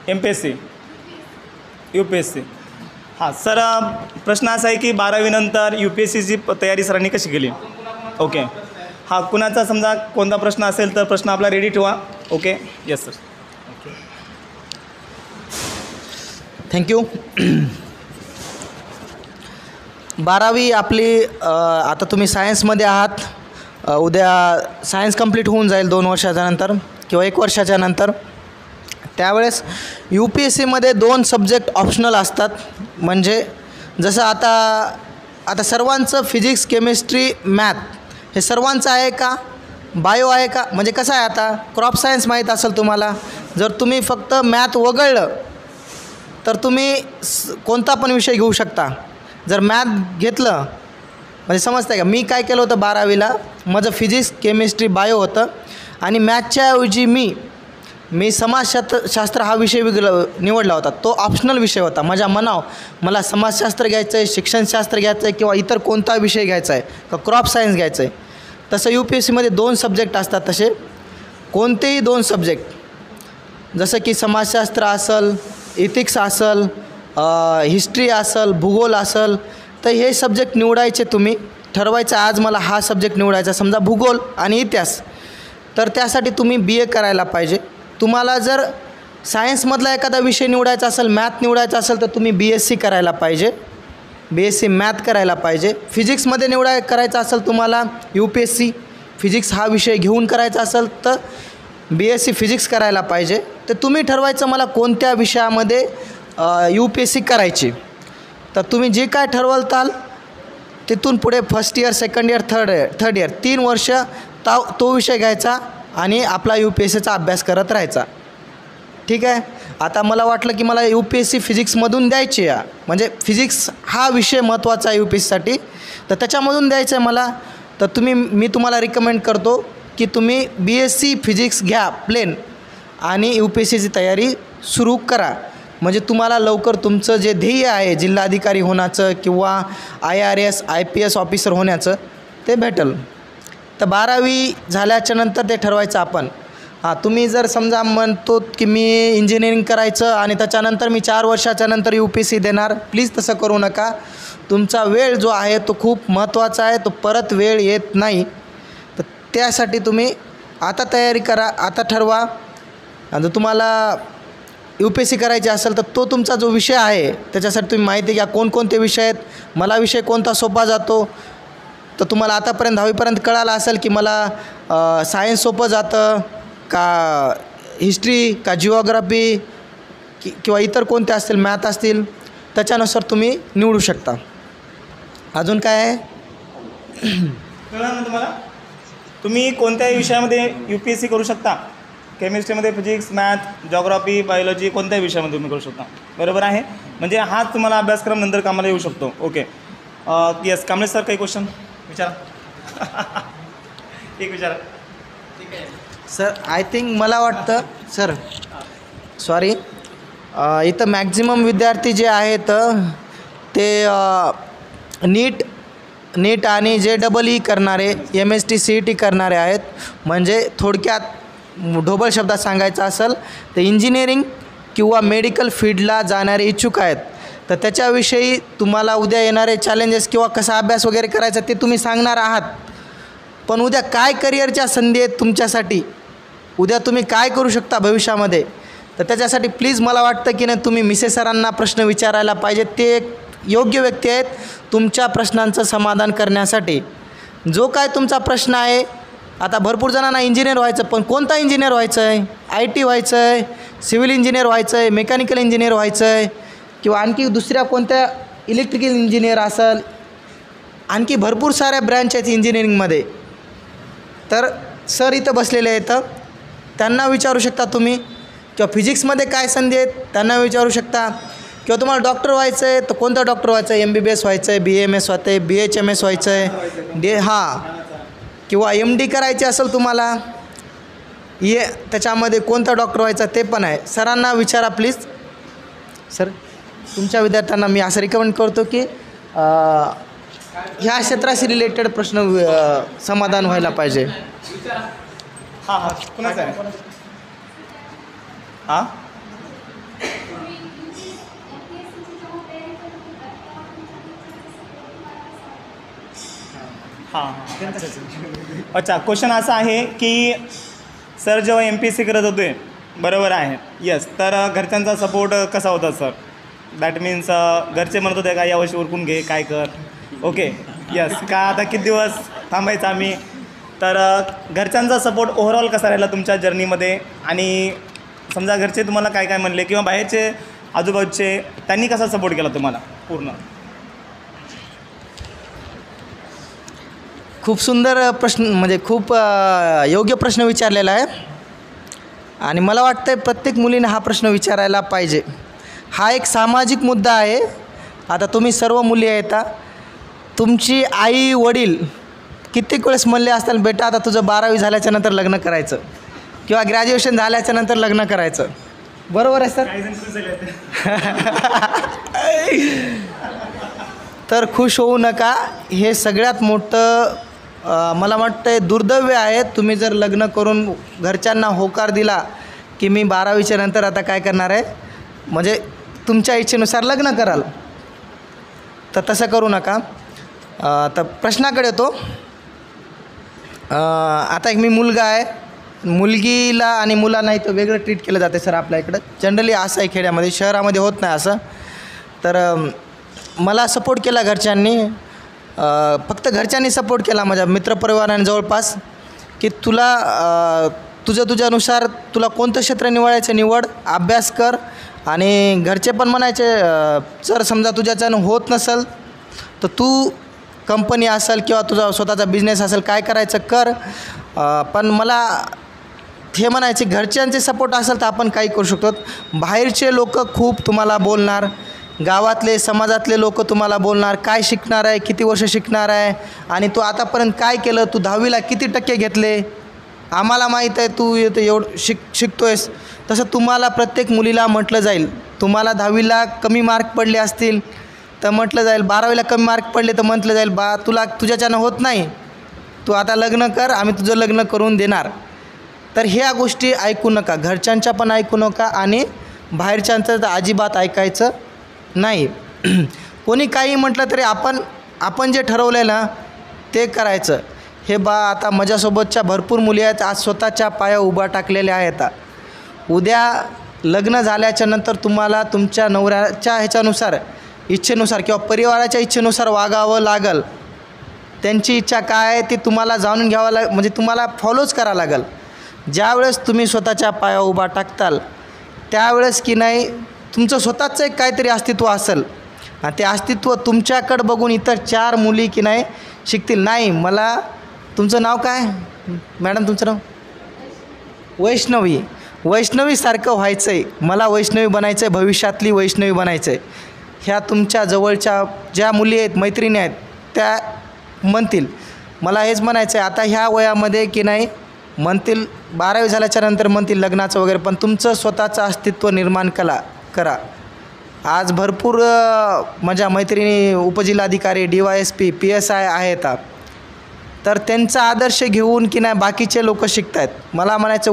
MPSC UPSC. हां सर, प्रश्न असा आहे की 12वी नंतर UPSCची तयारी सरांनी कशी केली? ओके. हां, कुणाचा समजा कोणता प्रश्न असेल तर प्रश्न आपला रेडी ठेवा. ओके. Yes sir. थँक्यू. 12वी आपली, आता तुम्ही सायन्समध्ये आहात, उद्या सायन्स कंप्लीट होऊन जाईल 2 वर्षाच्या नंतर किंवा 1 वर्षाच्या नंतर. त्यावेळेस UPSCमध्ये 2 सब्जेक्ट ऑप्शनल असतात. म्हणजे जसं आता सर्वांचं फिजिक्स, केमिस्ट्री, मॅथ हे सर्वांचं आहे का? बायो आहे का? म्हणजे कसं आहे, आता क्रॉप सायन्स माहीत असेल तुम्हाला, जर तुम्ही फक्त मॅथ वगळलं तर तुम्ही कोणता पण विषय घेऊ शकता. जर मॅथ घेतलं, म्हणजे समजतं का, मी काय केलं होतं 12वीला, माझं फिजिक्स, केमिस्ट्री, बायो होतं आणि मॅथच्या ऐवजी मी समाजशास्त्र हा विषय निवडला होता. तो ऑप्शनल विषय होता. माझ्या मनावर मला समाजशास्त्र घ्यायचं आहे, शिक्षणशास्त्र घ्यायचं आहे किंवा इतर कोणता विषय घ्यायचा आहे का क्रॉप सायन्स घ्यायचं आहे. तसं UPSCमध्ये 2 सब्जेक्ट असतात. तसे कोणतेही 2 सब्जेक्ट, जसं की समाजशास्त्र असेल, इथिक्स असेल, हिस्ट्री असेल, भूगोल असेल, तर हे सब्जेक्ट निवडायचे. तुम्ही ठरवायचं आज मला हा सब्जेक्ट निवडायचा, समजा भूगोल आणि इतिहास, तर त्यासाठी तुम्ही BA करायला पाहिजे. तुम्हाला जर सायन्समधला एखादा विषय निवडायचा असेल, मॅथ निवडायचा असेल, तर तुम्ही BSc करायला पाहिजे, BSc मॅथ करायला पाहिजे. फिजिक्समध्ये करायचं असेल तुम्हाला UPSC फिजिक्स हा विषय घेऊन करायचा असेल तर BSc फिजिक्स करायला पाहिजे. तर तुम्ही ठरवायचं मला कोणत्या विषयामध्ये UPSC करायची. तर तुम्ही जे काय ठरवताल तिथून पुढे first year, second year, third year 3 वर्ष तो विषय घ्यायचा आणि आपला UPSCचा अभ्यास करत राहायचा. ठीक आहे. आता मला वाटलं की मला UPSC फिजिक्समधून द्यायची आहे, म्हणजे फिजिक्स हा विषय महत्त्वाचा आहे UPSCसाठी, तर त्याच्यामधून द्यायचं आहे मला. तर मी तुम्हाला रिकमेंड करतो की तुम्ही BSc फिजिक्स घ्या प्लेन आणि UPSCची तयारी सुरू करा. म्हणजे तुम्हाला लवकर तुमचं जे ध्येय आहे जिल्हाधिकारी होण्याचं किंवा IRS IPS ऑफिसर होण्याचं ते भेटेल. तर 12वी झाल्याच्या नंतर ते ठरवायचं आपण. तुम्ही जर समजा म्हणतो की मी इंजिनिअरिंग करायचं आणि त्याच्यानंतर मी 4 वर्षाच्या नंतर UPSC देणार, प्लीज तसं करू नका. तुमचा वेळ जो आहे तो खूप महत्त्वाचा आहे, तो परत वेळ येत नाही. तर त्यासाठी तुम्ही आता तयारी करा, आता ठरवा. आणि जर तुम्हाला UPSC करायची असेल तर तो तुमचा जो विषय आहे त्याच्यासाठी तुम्ही माहिती घ्या कोणकोणते विषय आहेत. मला विषय कोणता सोपा जातो, तर तुम्हाला आतापर्यंत 10वीपर्यंत कळालं असेल की मला सायन्स सोपं जातं का हिस्ट्री का जिओग्राफी किंवा इतर कोणते असतील मॅथ असतील, त्याच्यानुसार तुम्ही निवडू शकता. अजून काय आहे कळलं ना तुम्हाला? तुम्ही कोणत्याही विषयामध्ये UPSC करू शकता. केमिस्ट्रीमध्ये फिजिक्स मॅथ जॉग्राफी बायोलॉजी कोणत्याही विषयामध्ये तुम्ही करू शकता. बरोबर आहे. म्हणजे हाच तुम्हाला अभ्यासक्रम नंतर कामाला येऊ शकतो. ओके येस कांबळे सर काही क्वेश्चन विचारा. एक विचारा. सर. आय थिंक मला वाटतं सर सॉरी इथं मॅक्झिमम विद्यार्थी जे आहेत ते नीट आणि JEE करणारे MST CET करणारे आहेत. म्हणजे थोडक्यात ढोबळ शब्दात सांगायचं असेल तर इंजिनिअरिंग किंवा मेडिकल फील्डला जाणारे इच्छुक आहेत. तर त्याच्याविषयी तुम्हाला उद्या येणारे चॅलेंजेस किंवा कसा अभ्यास वगैरे करायचा ते तुम्ही सांगणार आहात. पण उद्या काय करिअरच्या संधी आहेत तुमच्यासाठी, उद्या तुम्ही काय करू शकता भविष्यामध्ये, तर त्याच्यासाठी प्लीज मला वाटतं की नाही तुम्ही मिसेस सरांना प्रश्न विचारायला पाहिजे. ते एक योग्य व्यक्ती आहेत तुमच्या प्रश्नांचं समाधान करण्यासाठी. जो काय तुमचा प्रश्न आहे, आता भरपूर जणांना इंजिनियर व्हायचं, पण कोणता इंजिनियर व्हायचं आहे, IT व्हायचं आहे, सिव्हिल इंजिनियर व्हायचं आहे, मेकॅनिकल इंजिनियर व्हायचं आहे किंवा आणखी दुसऱ्या कोणत्या इलेक्ट्रिकल इंजिनियर असेल, आणखी भरपूर साऱ्या ब्रँच आहेत इंजिनिअरिंगमध्ये. तर सर इथं बसलेले आहेत, त्यांना विचारू शकता तुम्ही. किंवा फिजिक्समध्ये काय संधी आहेत त्यांना विचारू शकता. किंवा तुम्हाला डॉक्टर व्हायचं आहे तर कोणतं डॉक्टर व्हायचं आहे, MBBS व्हायचं आहे, BAMS व्हायचं आहे, BHMS व्हायचं आहे, किंवा MD करायचे असेल तुम्हाला त्याच्यामध्ये कोणतं डॉक्टर व्हायचं ते पण आहे. सरांना विचारा प्लीज. सर तुमच्या विद्यार्थ्यांना मी असं रिकमेंड करतो की ह्या क्षेत्राशी रिलेटेड प्रश्न समाधान व्हायला पाहिजे. हां कुणाचं आहे? हां अच्छा क्वेश्चन असा आहे की सर जेव्हा MPSC करत होते बरोबर आहे येस, तर घरच्यांचा सपोर्ट कसा होता सर? दॅट मीन्स घरचे म्हणत होते का यावर्षी उरकून घे काय कर. ओके येस का आता किती दिवस थांबायचं आम्ही. तर घरच्यांचा सपोर्ट ओव्हरऑल कसा राहिला तुमच्या जर्नीमध्ये, आणि समजा घरचे तुम्हाला काय काय म्हणले किंवा बाहेरचे आजूबाजूचे त्यांनी कसा सपोर्ट केला तुम्हाला पूर्ण? खूप सुंदर प्रश्न, म्हणजे खूप योग्य प्रश्न विचारलेला आहे आणि मला वाटतं आहे प्रत्येक मुलीने हा प्रश्न विचारायला पाहिजे. हा एक सामाजिक मुद्दा आहे. आता तुम्ही सर्व मुली आहेत, तुमची आई वडील कित्येक वेळेस म्हणले असतील बेटा आता तुझं 12वी झाल्याच्या नंतर लग्न करायचं किंवा ग्रॅज्युएशन झाल्याच्या नंतर लग्न करायचं. बरोबर आहे सर? तर खुश होऊ नका. हे सगळ्यात मोठं मला वाटतं आहे दुर्दैव आहे. तुम्ही जर लग्न करून घरच्यांना होकार दिला की मी 12वीच्या नंतर आता काय करणार आहे, म्हणजे तुमच्या इच्छेनुसार लग्न कराल, तर तसं करू नका. तर प्रश्नाकडे येतो. आता एक मी मुलगा आहे, मुलगीला आणि मुलांना इथं वेगळं ट्रीट केलं जाते सर आपल्या इकडं. जनरली असं आहे खेड्यामध्ये, शहरामध्ये होत नाही असं. तर मला सपोर्ट केला घरच्यांनी, फक्त घरच्यांनी सपोर्ट केला माझ्या मित्रपरिवाराने जवळपास, की तुझ्यानुसार तुला कोणतं क्षेत्र निवडायचं निवड, अभ्यास कर. आणि घरचे पण म्हणायचे जर समजा तुझ्याच्यानं होत नसेल तर तू कंपनी असेल किंवा तुझा स्वतःचा बिझनेस असेल काय करायचं कर. पण मला हे म्हणायचे घरच्यांचे सपोर्ट असेल तर आपण काही करू शकतो. बाहेरचे लोक खूप तुम्हाला बोलणार, गावातले समाजातले लोक तुम्हाला बोलणार, काय शिकणार आहे, किती वर्ष शिकणार आहे, आणि तू आतापर्यंत काय केलं, तू 10वीला किती टक्के घेतले, आम्हाला माहीत आहे तू इथं एवढं शिकतो आहेस, तसं तुम्हाला प्रत्येक मुलीला म्हटलं जाईल. तुम्हाला 10वीला कमी मार्क पडले असतील तर म्हटलं जाईल, 12वीला कमी मार्क पडले तर म्हटलं जाईल बा तुला तुझ्याच्यानं होत नाही, तू आता लग्न कर, आम्ही तुझं लग्न करून देणार. तर ह्या गोष्टी ऐकू नका, घरच्यांच्या पण ऐकू नका आणि बाहेरच्यांचं तर अजिबात ऐकायचं नाही. कोणी काही म्हटलं तरी आपण जे ठरवलं ना ते करायचं. हे बा आता माझ्यासोबतच्या भरपूर मुली आहेत, आज स्वतःच्या पाया उभा टाकलेल्या आहेत. उद्या लग्न झाल्याच्या नंतर तुम्हाला तुमच्या नवऱ्याच्या ह्याच्यानुसार इच्छेनुसार किंवा परिवाराच्या इच्छेनुसार वागावं लागल. त्यांची इच्छा काय आहे ते तुम्हाला जाणून घ्यावं म्हणजे तुम्हाला फॉलोच करावं लागेल. ज्यावेळेस तुम्ही स्वतःच्या पाया उभा टाकताल त्यावेळेस की नाही तुमचं स्वतःचं एक काहीतरी अस्तित्व असेल आणि ते अस्तित्व तुमच्याकडं बघून इतर 4 मुली की नाही शिकतील. नाही मला तुमचं नाव काय मॅडम? तुमचं नाव वैष्णवीसारखं व्हायचं आहे, मला वैष्णवी बनायचं आहे, भविष्यातली वैष्णवी बनायचं आहे. ह्या तुमच्या जवळच्या ज्या मुली आहेत मैत्रिणी आहेत त्या म्हणतील मला हेच म्हणायचं आहे. आता ह्या वयामध्ये की नाही म्हणतील 12वी झाल्याच्या नंतर म्हणतील लग्नाचं वगैरे, पण तुमचं स्वतःचं अस्तित्व निर्माण करा. आज भरपूर माझ्या मैत्रिणी उपजिल्हाधिकारी DYSP PSI आहेत, तर त्यांचा आदर्श घेऊन की नाही बाकीचे लोक शिकत आहेत. मला म्हणायचं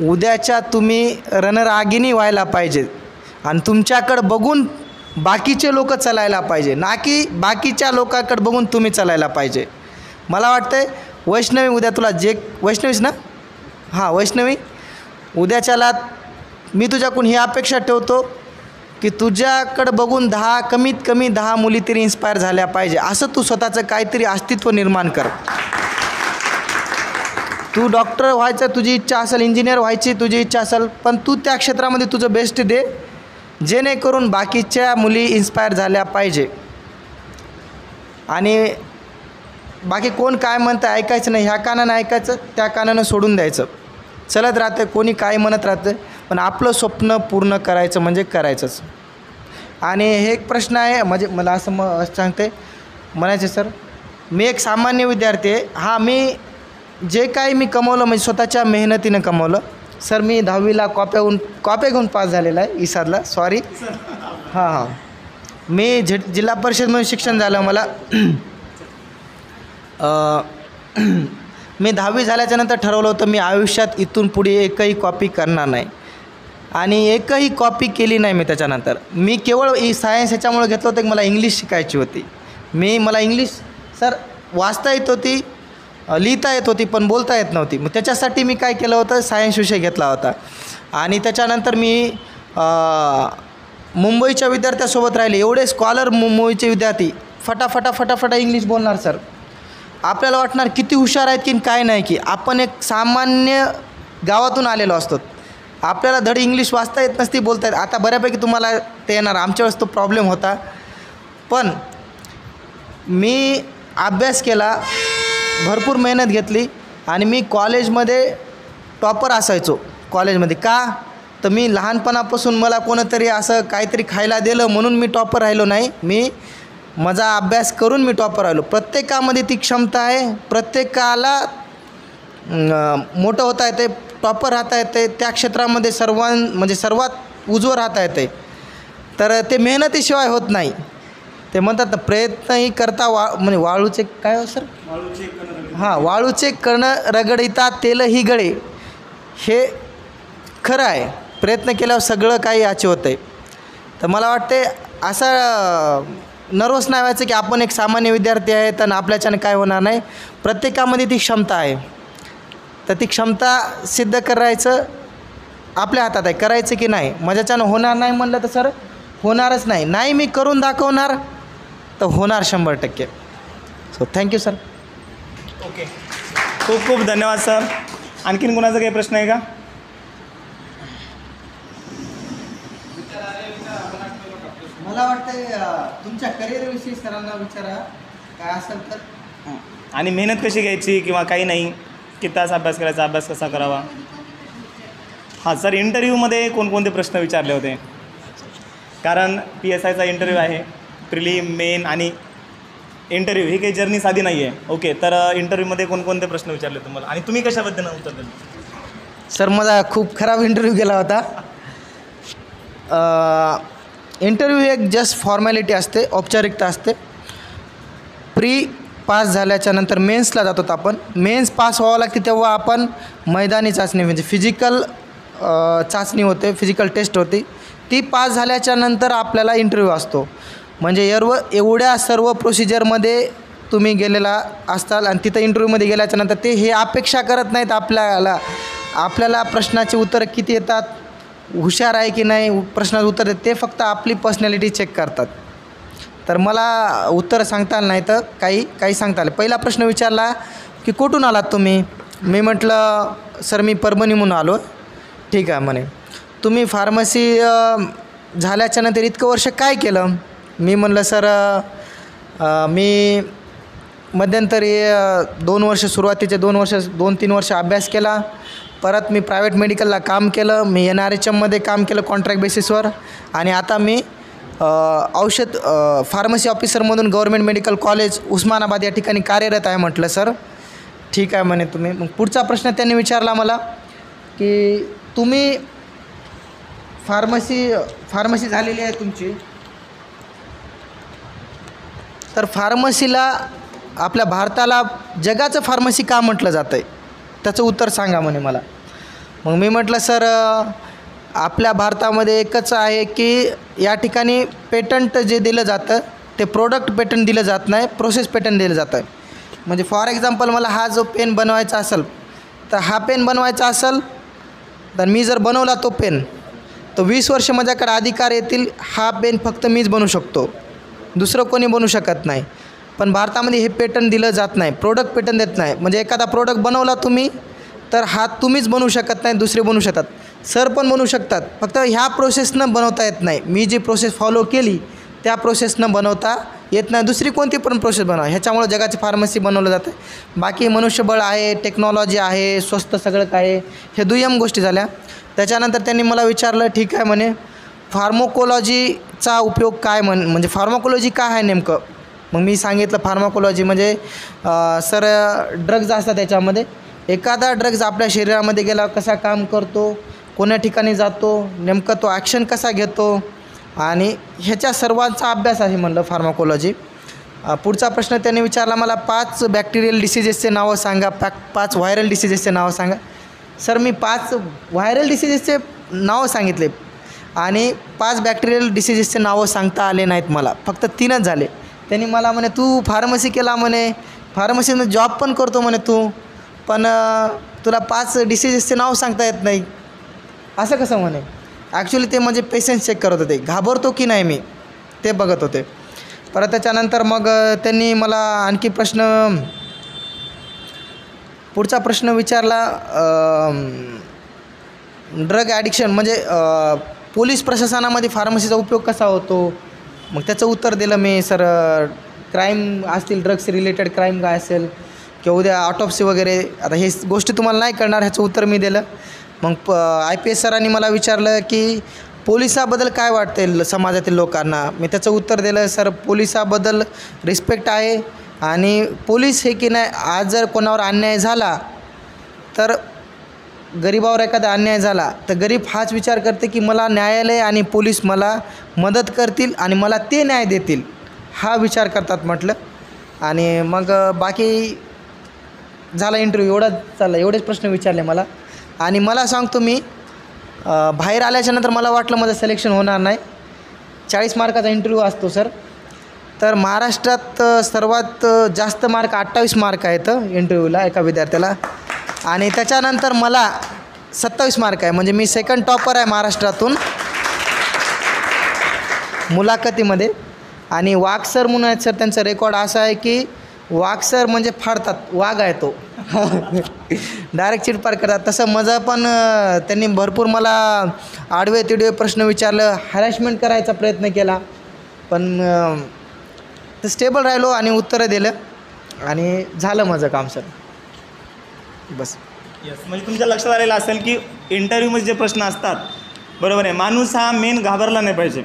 उद्याच्या तुम्ही रणरागिणी व्हायला पाहिजे आणि तुमच्याकडं बघून बाकीचे लोक चालायला पाहिजे, ना की बाकीच्या लोकांकडे बघून तुम्ही चालायला पाहिजे. मला वाटतं वैष्णवी उद्या तुला वैष्णवीच ना? हां वैष्णवी, उद्याच्याला मी तुझ्याकडून ही अपेक्षा ठेवतो की तुझ्याकडं बघून कमीत कमी 10 मुली तरी इन्स्पायर झाल्या पाहिजे. असं तू स्वतःचं काहीतरी अस्तित्व निर्माण कर. तू डॉक्टर व्हायचं तुझी इच्छा असेल, इंजिनियर व्हायची तुझी इच्छा असेल, पण तू त्या क्षेत्रामध्ये तुझं बेस्ट दे जेणेकरून बाकीच्या मुली इन्स्पायर झाल्या पाहिजे. आणि बाकी कोण काय म्हणतं ऐकायचं नाही, ह्या कानानं ऐकायचं त्या कानानं सोडून द्यायचं. चलत राहतं कोणी काय म्हणत राहतं, पण आपलं स्वप्न पूर्ण करायचं म्हणजे करायचंच. आणि हे एक प्रश्न आहे म्हणजे मला असं सांगते म्हणायचे सर मी एक सामान्य विद्यार्थी आहे. हां मी जे काही मी कमवलं म्हणजे स्वतःच्या मेहनतीनं कमवलं. सर मी 10वीला कॉप्या घेऊन पास झालेला आहे इसादला, सॉरी. हां मी जिल्हा परिषदमध्ये शिक्षण झालं मला. मी 10वी झाल्याच्यानंतर ठरवलं होतं मी आयुष्यात इथून पुढे एकही कॉपी करणार नाही आणि एकही कॉपी केली नाही मी. त्याच्यानंतर मी केवळ सायन्स ह्याच्यामुळे घेतलं होतं की मला इंग्लिश शिकायची होती. मला इंग्लिश सर वाचता येत होती, लिहिता येत होती, पण बोलता येत नव्हती. मग त्याच्यासाठी मी काय केलं होतं सायन्स विषय घेतला होता. आणि त्याच्यानंतर मी मुंबईच्या विद्यार्थ्यासोबत राहिले. एवढे स्कॉलर मुंबईचे विद्यार्थी फटाफटा इंग्लिश बोलणार सर. आपल्याला वाटणार किती हुशार आहेत की काय नाही, की आपण एक सामान्य गावातून आलेलो असतो, आपल्याला धड इंग्लिश वाचता येत नसती, बोलता येत. आता बऱ्यापैकी तुम्हाला ते येणार, आमच्या वेळेस तो प्रॉब्लेम होता. पण मी अभ्यास केला, भरपूर मेहनत घेतली आणि मी कॉलेजमध्ये टॉपर असायचो. कॉलेजमध्ये का तर मी लहानपणापासून मला कोणतरी असं काहीतरी खायला दिलं म्हणून मी टॉपर राहिलो नाही, मी माझा अभ्यास करून मी टॉपर राहिलो. प्रत्येकामध्ये ती क्षमता आहे, प्रत्येकाला मोठं होता येते, टॉपर राहता येते, त्या क्षेत्रामध्ये सर्वात उजवं राहता येते. तर ते मेहनतीशिवाय होत नाही. ते म्हणतात ना प्रयत्नही करता म्हणजे वाळूचे काय हो सर वाळूचे कण रगडिता तेलही गळे. हे खरं आहे, प्रयत्न केल्यावर सगळं काही याचे होतं आहे. तर मला वाटते असं नर्वस नाही व्हायचं की आपण एक सामान्य विद्यार्थी आहे तर आपल्याच्यानं काय होणार नाही. प्रत्येकामध्ये ती क्षमता आहे, तर ती क्षमता सिद्ध करायचं आपल्या हातात आहे, करायचं की नाही. माझ्याच्यानं होणार नाही म्हणलं तर सर होणारच नाही. नाही मी करून दाखवणार तर होणार 100%. So thank you sir. ओके, खूप खूप धन्यवाद सर. आणखीन कोणाचा काही प्रश्न आहे का? मला वाटतं तुमच्या करिअरविषयी सरांना विचारा काय असेल तर. आणि मेहनत कशी घ्यायची किंवा काही नाही, किती तास अभ्यास करायचा, अभ्यास कसा करावा. हां सर, इंटरव्ह्यूमध्ये कोणकोणते प्रश्न विचारले होते? कारण PSIचा इंटरव्ह्यू आहे, प्रिलिम, मेन आणि इंटरव्ह्यू ही काही जर्नी साधी नाही आहे. ओके, तर इंटरव्ह्यूमध्ये कोणकोणते प्रश्न विचारले तुम्हाला आणि तुम्ही कशाबद्दल उत्तर दिलं? सर माझा खूप खराब इंटरव्ह्यू गेला होता. इंटरव्ह्यू एक जस्ट फॉर्मॅलिटी असते, औपचारिकता असते. प्री पास झाल्याच्या नंतर मेन्सला जातो आपण. मेन्स पास व्हावं लागते तेव्हा आपण मैदानी चाचणी म्हणजे फिजिकल चाचणी होते, फिजिकल टेस्ट होती. ती पास झाल्याच्या नंतर आपल्याला इंटरव्ह्यू असतो. म्हणजे एवढ्या सर्व प्रोसिजरमध्ये तुम्ही गेलेला असताल आणि तिथं इंटरव्ह्यूमध्ये गेल्याच्यानंतर ते हे अपेक्षा करत नाहीत आपल्याला प्रश्नाचे उत्तरं किती येतात, हुशार आहे की नाही प्रश्नाचं उत्तर देत, ते फक्त आपली पर्सनॅलिटी चेक करतात. तर मला उत्तरं सांगता आलं नाही, तर काही सांगता आलं. पहिला प्रश्न विचारला की कुठून आलात तुम्ही? मी म्हटलं सर मी परभणीहून आलो. ठीक आहे म्हणे. तुम्ही फार्मसी झाल्याच्या नंतर इतकं वर्ष काय केलं? मी म्हणलं सर मी मध्यंतरी 2 वर्ष सुरुवातीचे 2-3 वर्ष अभ्यास केला. परत मी प्रायव्हेट मेडिकलला काम केलं. मी NRHMमध्ये काम केलं कॉन्ट्रॅक्ट बेसिसवर. आणि आता मी औषध फार्मसी ऑफिसरमधून गव्हर्मेंट मेडिकल कॉलेज उस्मानाबाद या ठिकाणी कार्यरत आहे. म्हटलं सर ठीक आहे म्हणे तुम्ही. मग पुढचा प्रश्न त्यांनी विचारला मला की तुम्ही फार्मसी झालेली आहे तुमची, तर फार्मसीला आपल्या भारताला जगाचं फार्मसी का म्हटलं जातं आहे, त्याचं उत्तर सांगा म्हणे मला. मग मी म्हटलं सर आपल्या भारतामध्ये एकच आहे की या ठिकाणी पेटंट जे दिलं जातं ते प्रोडक्ट पेटंट दिलं जात नाही, प्रोसेस पेटंट दिलं जातं आहे. म्हणजे फॉर एक्झाम्पल मला हा जो पेन बनवायचा असेल, तर हा पेन बनवायचा असेल तर मी जर बनवला तो पेन, तर 20 वर्ष माझ्याकडे अधिकार येतील. हा पेन फक्त मीच बनवू शकतो, दुसरं कोणी बनवू शकत नाही. पण भारतामध्ये हे पेटंट दिलं जात नाही, प्रोडक्ट पेटंट देत नाही. म्हणजे एखादा प्रोडक्ट बनवला तुम्ही तर हा तुम्हीच बनवू शकत नाही, दुसरे बनवू शकतात. सर पण बनवू शकतात, फक्त ह्या प्रोसेसनं बनवता येत नाही. मी जी प्रोसेस फॉलो केली त्या प्रोसेसनं बनवता येत नाही. दुसरी कोणती पण प्रोसेस बनवा. ह्याच्यामुळं जगाची फार्मसी बनवलं जातं. बाकी मनुष्यबळ आहे, टेक्नॉलॉजी आहे, स्वस्त सगळं काय आहे, हे दुय्यम गोष्टी झाल्या. त्याच्यानंतर त्यांनी मला विचारलं ठीक आहे म्हणे फार्माकोलॉजीचा उपयोग काय म्हणजे फार्माकोलॉजी काय आहे नेमकं? मग मी सांगितलं फार्माकोलॉजी म्हणजे सर ड्रग्ज असतात त्याच्यामध्ये. एखादा ड्रग्ज आपल्या शरीरामध्ये गेला कसा काम करतो, कोण्या ठिकाणी जातो, नेमकं तो ॲक्शन कसा घेतो, आणि ह्याच्या सर्वांचा अभ्यास आहे म्हणलं फार्माकोलॉजी. पुढचा प्रश्न त्यांनी विचारला मला 5 बॅक्टेरियल डिसिजेसचे नावं सांगा, 5 व्हायरल डिसिजेसचे नावं सांगा. सर मी 5 व्हायरल डिसिजेसचे नावं सांगितले आणि 5 बॅक्टेरियल डिसिजेसचे नावं सांगता आले नाहीत मला, फक्त 3च झाले. त्यांनी मला म्हणे तू फार्मसी केला म्हणे, फार्मसीनं जॉब पण करतो म्हणे तू, पण तुला 5 डिसिजेसचे नाव सांगता येत नाही, असं कसं म्हणे. ॲक्च्युली ते म्हणजे पेशन्स चेक करत होते, घाबरतो की नाही मी ते बघत होते. परत त्याच्यानंतर मग त्यांनी मला आणखी पुढचा प्रश्न विचारला ड्रग ॲडिक्शन म्हणजे पोलीस प्रशासनामध्ये फार्मसीचा उपयोग कसा होतो. मग त्याचं उत्तर दिलं मी सर क्राईम असतील, ड्रग्स रिलेटेड क्राईम काय असेल किंवा उद्या ऑटोप्सी वगैरे, आता हे गोष्टी तुम्हाला नाही कळणार, ह्याचं उत्तर मी दिलं. मग IPS सरांनी मला विचारलं की पोलिसाबद्दल काय वाटते समाजातील लोकांना. मी त्याचं उत्तर दिलं सर पोलिसाबद्दल रिस्पेक्ट आहे आणि पोलीस हे की नाही आज जर कोणावर अन्याय झाला तर गरीबावर एखादा अन्याय झाला तर गरीब हाच विचार करते की मला न्यायालय आणि पोलीस मला मदत करतील आणि मला ते न्याय देतील, हा विचार करतात म्हटलं. आणि मग बाकी झाला इंटरव्ह्यू, एवढेच प्रश्न विचारले मला. आणि मला सांगतो मी बाहेर आल्याच्यानंतर मला वाटलं माझं सिलेक्शन होणार नाही. 40 मार्काचा इंटरव्ह्यू असतो सर, तर महाराष्ट्रात सर्वात जास्त मार्क 28 मार्क आहेत इंटरव्ह्यूला एका विद्यार्थ्याला. आणि त्याच्यानंतर मला 27 मार्क आहे, म्हणजे मी सेकंड टॉपर आहे महाराष्ट्रातून मुलाखतीमध्ये. आणि वाघ सर म्हणून आहेत सर, त्यांचा रेकॉर्ड असा आहे की वाघ सर म्हणजे फाडतात, वाघ आहे तो डायरेक्ट चिटपार करतात. तसं माझं पण त्यांनी भरपूर मला आडवे तिडवे प्रश्न विचारलं, हॅरॅसमेंट करायचा प्रयत्न केला, पण स्टेबल राहिलो आणि उत्तरं दिलं आणि झालं माझं काम सर. बस. यस, म्हणजे तुमच्या लक्षात आलेलं असेल की इंटरव्ह्यूमध्ये जे प्रश्न असतात, बरोबर आहे, माणूस हा मेन घाबरला नाही पाहिजे.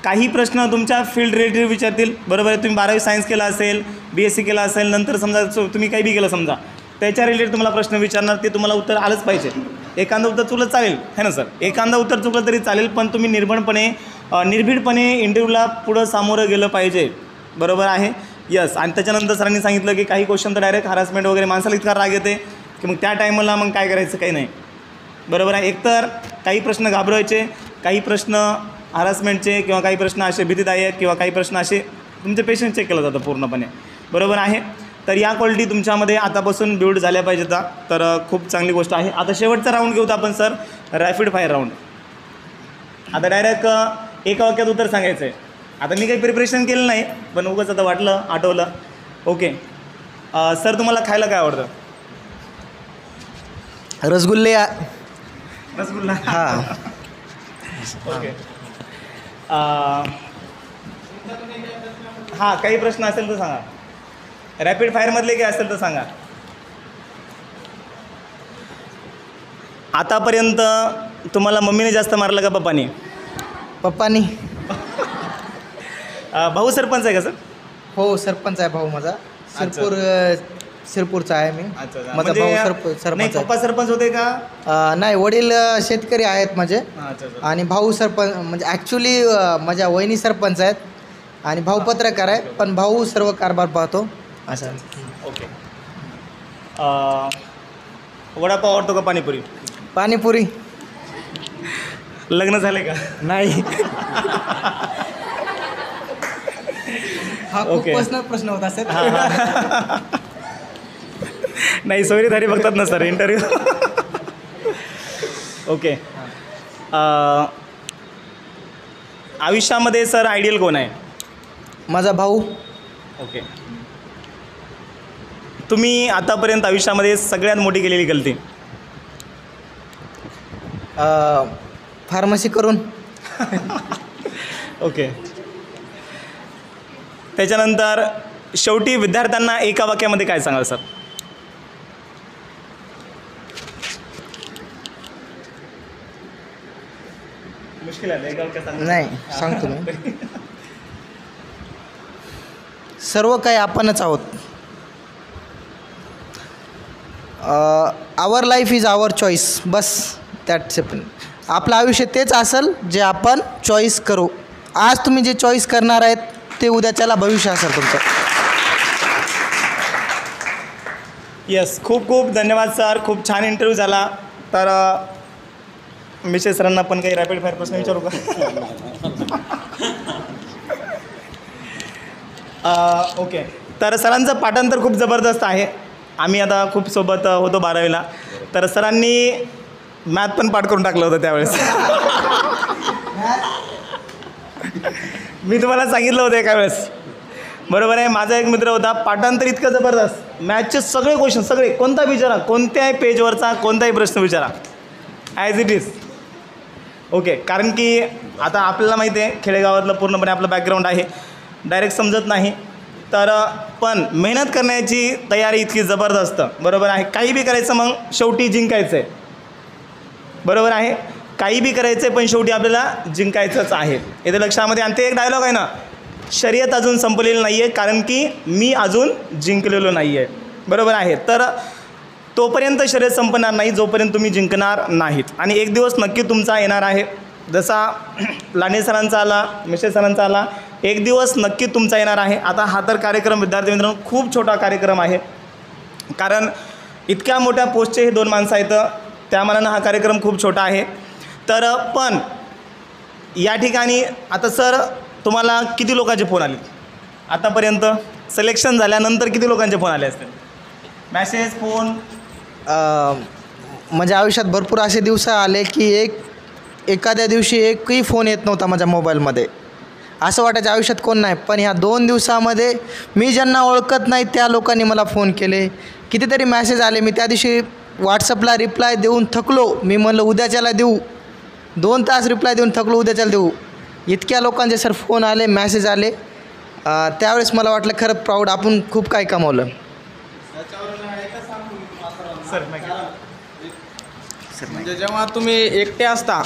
काही प्रश्न तुमच्या फील्ड रिलेटेड विचारतील, बरोबर आहे. तुम्ही 12वी सायन्स केला असेल, BSc केला असेल, नंतर समजा तुम्ही काही बी केलं समजा, त्याच्या रिलेटेड तुम्हाला प्रश्न विचारणार, ते तुम्हाला उत्तर आलंच पाहिजे. एखादं उत्तर चुकलं चालेल है ना सर, एखादं उत्तर चुकलं तरी चालेल, पण तुम्ही निर्भीडपणे इंटरव्ह्यूला पुढं सामोरं गेलं पाहिजे, बरोबर आहे. यस. आणि त्याच्यानंतर सरांनी सांगितलं की काही क्वेश्चन तर डायरेक्ट हरासमेंट वगैरे, माणसाला इतका राग येते की मग त्या टायमाला मग काय करायचं काही नाही, बरोबर आहे. एकतर काही प्रश्न घाबरवायचे, काही प्रश्न हरासमेंटचे, किंवा काही प्रश्न असे भीतीदायक, किंवा काही प्रश्न असे तुमचे पेशन्स चेक केलं जातं पूर्णपणे, बरोबर आहे. तर या क्वालिटी तुमच्यामध्ये आतापासून बिल्ड झाल्या पाहिजेत, तर खूप चांगली गोष्ट आहे. आता शेवटचा राऊंड घेऊत आपण सर, रॅपिड फायर राऊंड. आता डायरेक्ट एका वाक्यात उत्तर सांगायचं आहे. आता मी काही प्रिपरेशन केलं नाही, पण उगाच आता वाटलं, आठवलं. ओके सर, तुम्हाला खायला काय आवडतं? रसगुल्ले. रसगुल्ला. हां. ओके. हां, काही प्रश्न असेल तर सांगा. रॅपिड फायरमधले काही असेल तर सांगा. आतापर्यंत तुम्हाला मम्मीने जास्त मारलं का पप्पानी? पप्पानी. भाऊ सरपंच आहे का सर? हो, सरपंच आहे भाऊ माझा. शिरपूरचा आहे मी. अच्छा. माझा म्हणजे भाऊ सरपंच नाही, आहे. पप्पा सरपंच होते का? नाही, वडील शेतकरी आहेत माझे. अच्छा. आणि भाऊ सरपंच, म्हणजे ॲक्च्युली माझ्या वहिनी सरपंच आहेत आणि भाऊ पत्रकार आहे, पण भाऊ सर्व कारभार पाहतो असं. ओके. वडापाव आवडतो का पाणीपुरी? पाणीपुरी. लग्न झाले का? नाही. हा खूप ओके. पर्सनल प्रश्न होता सर. नाही, सोयरीधारी बघतात ना सर इंटरव्ह्यू. ओके. आयुष्यामध्ये सर आयडियल कोण आहे? माझा भाऊ. ओके. तुम्ही आतापर्यंत आयुष्यामध्ये सगळ्यात मोठी केलेली गलती? फार्मसी करून. ओके. त्याच्यानंतर शेवटी विद्यार्थ्यांना एका वाक्यामध्ये काय सांगाल सर? मुश्किल आहे एका वाक्यात सांगा. नाही, सांगतो मी. सर्व काही आपणच आहोत. Our life is our choice. बस दॅट्स इट. आपलं आयुष्य तेच असेल जे आपण चॉईस करू. आज तुम्ही जे चॉईस करणार आहेत ते उद्याच्याला भविष्य असेल तुमचं. येस, खूप खूप धन्यवाद सर, खूप छान इंटरव्ह्यू झाला. तर मिशेस सरांना पण काही रॅपिड फायर प्रश्न विचारू का? ओके. तर सरांचं पाठांतर खूप जबरदस्त आहे. आम्ही आता खूप सोबत होतो 12वीला, तर सरांनी मॅथ पण पाठ करून टाकलं होतं त्यावेळेस. मी तुम्हाला सांगितलं होतं एका वेळेस, बरोबर आहे. माझा एक मित्र होता, पाठांतर इतकं जबरदस्त, मॅथचे सगळे क्वेश्चन, सगळे, कोणता विचारा, कोणत्याही पेजवरचा कोणताही प्रश्न विचारा, ॲज इट इज. ओके. कारण की आता आपल्याला माहिती आहे खेडेगावातलं पूर्णपणे आपलं बॅकग्राऊंड आहे, डायरेक्ट समजत नाही, तर पण मेहनत करण्याची तयारी इतकी जबरदस्त, बरोबर आहे. काही बी करायचं, मग शेवटी जिंकायचं आहे, बरोबर आहे. काही बी करायचं आहे, पण शेवटी आपल्याला जिंकायचंच आहे. इथे लक्षामध्ये. आणि ते एक डायलॉग आहे ना, शर्यत अजून संपलेली नाही आहे, कारण की मी अजून जिंकलेलो नाही आहे, बरोबर आहे. तर तोपर्यंत शर्यत संपणार नाही जोपर्यंत तुम्ही जिंकणार नाहीत. आणि एक दिवस नक्की तुमचा येणार आहे, जसा लांडे सरांचा आला, मिशेस सरांचा आला, एक दिवस नक्की तुमचा येणार आहे. आता हा तर कार्यक्रम विद्यार्थी मित्रांनो खूप छोटा कार्यक्रम आहे, कारण इतक्या मोठ्या पोस्टचे हे 2 माणसं आहेत, त्या मानानं हा कार्यक्रम खूप छोटा आहे. तर पण या ठिकाणी आता सर तुम्हाला किती लोकांचे फोन आले आतापर्यंत? सिलेक्शन झाल्यानंतर किती लोकांचे फोन आले असतील? Message, phone? माझ्या आयुष्यात भरपूर असे दिवस आले की एखाद्या दिवशी एकही फोन येत नव्हता माझ्या मोबाईलमध्ये. असं वाटायचं आयुष्यात कोण नाही. पण ह्या 2 दिवसामध्ये मी ज्यांना ओळखत नाही त्या लोकांनी मला फोन केले, कितीतरी मॅसेज आले. मी त्या दिवशी व्हॉट्सअपला रिप्लाय देऊन थकलो. मी म्हणलं उद्याच्याला देऊ, 2 तास रिप्लाय देऊन थकलो, उद्याच्याला देऊ. इतक्या लोकांचे सर फोन आले, मॅसेज आले. त्यावेळेस मला वाटलं खरं प्राऊड, आपण खूप काही कमावलं. म्हणजे जेव्हा तुम्ही एकटे असता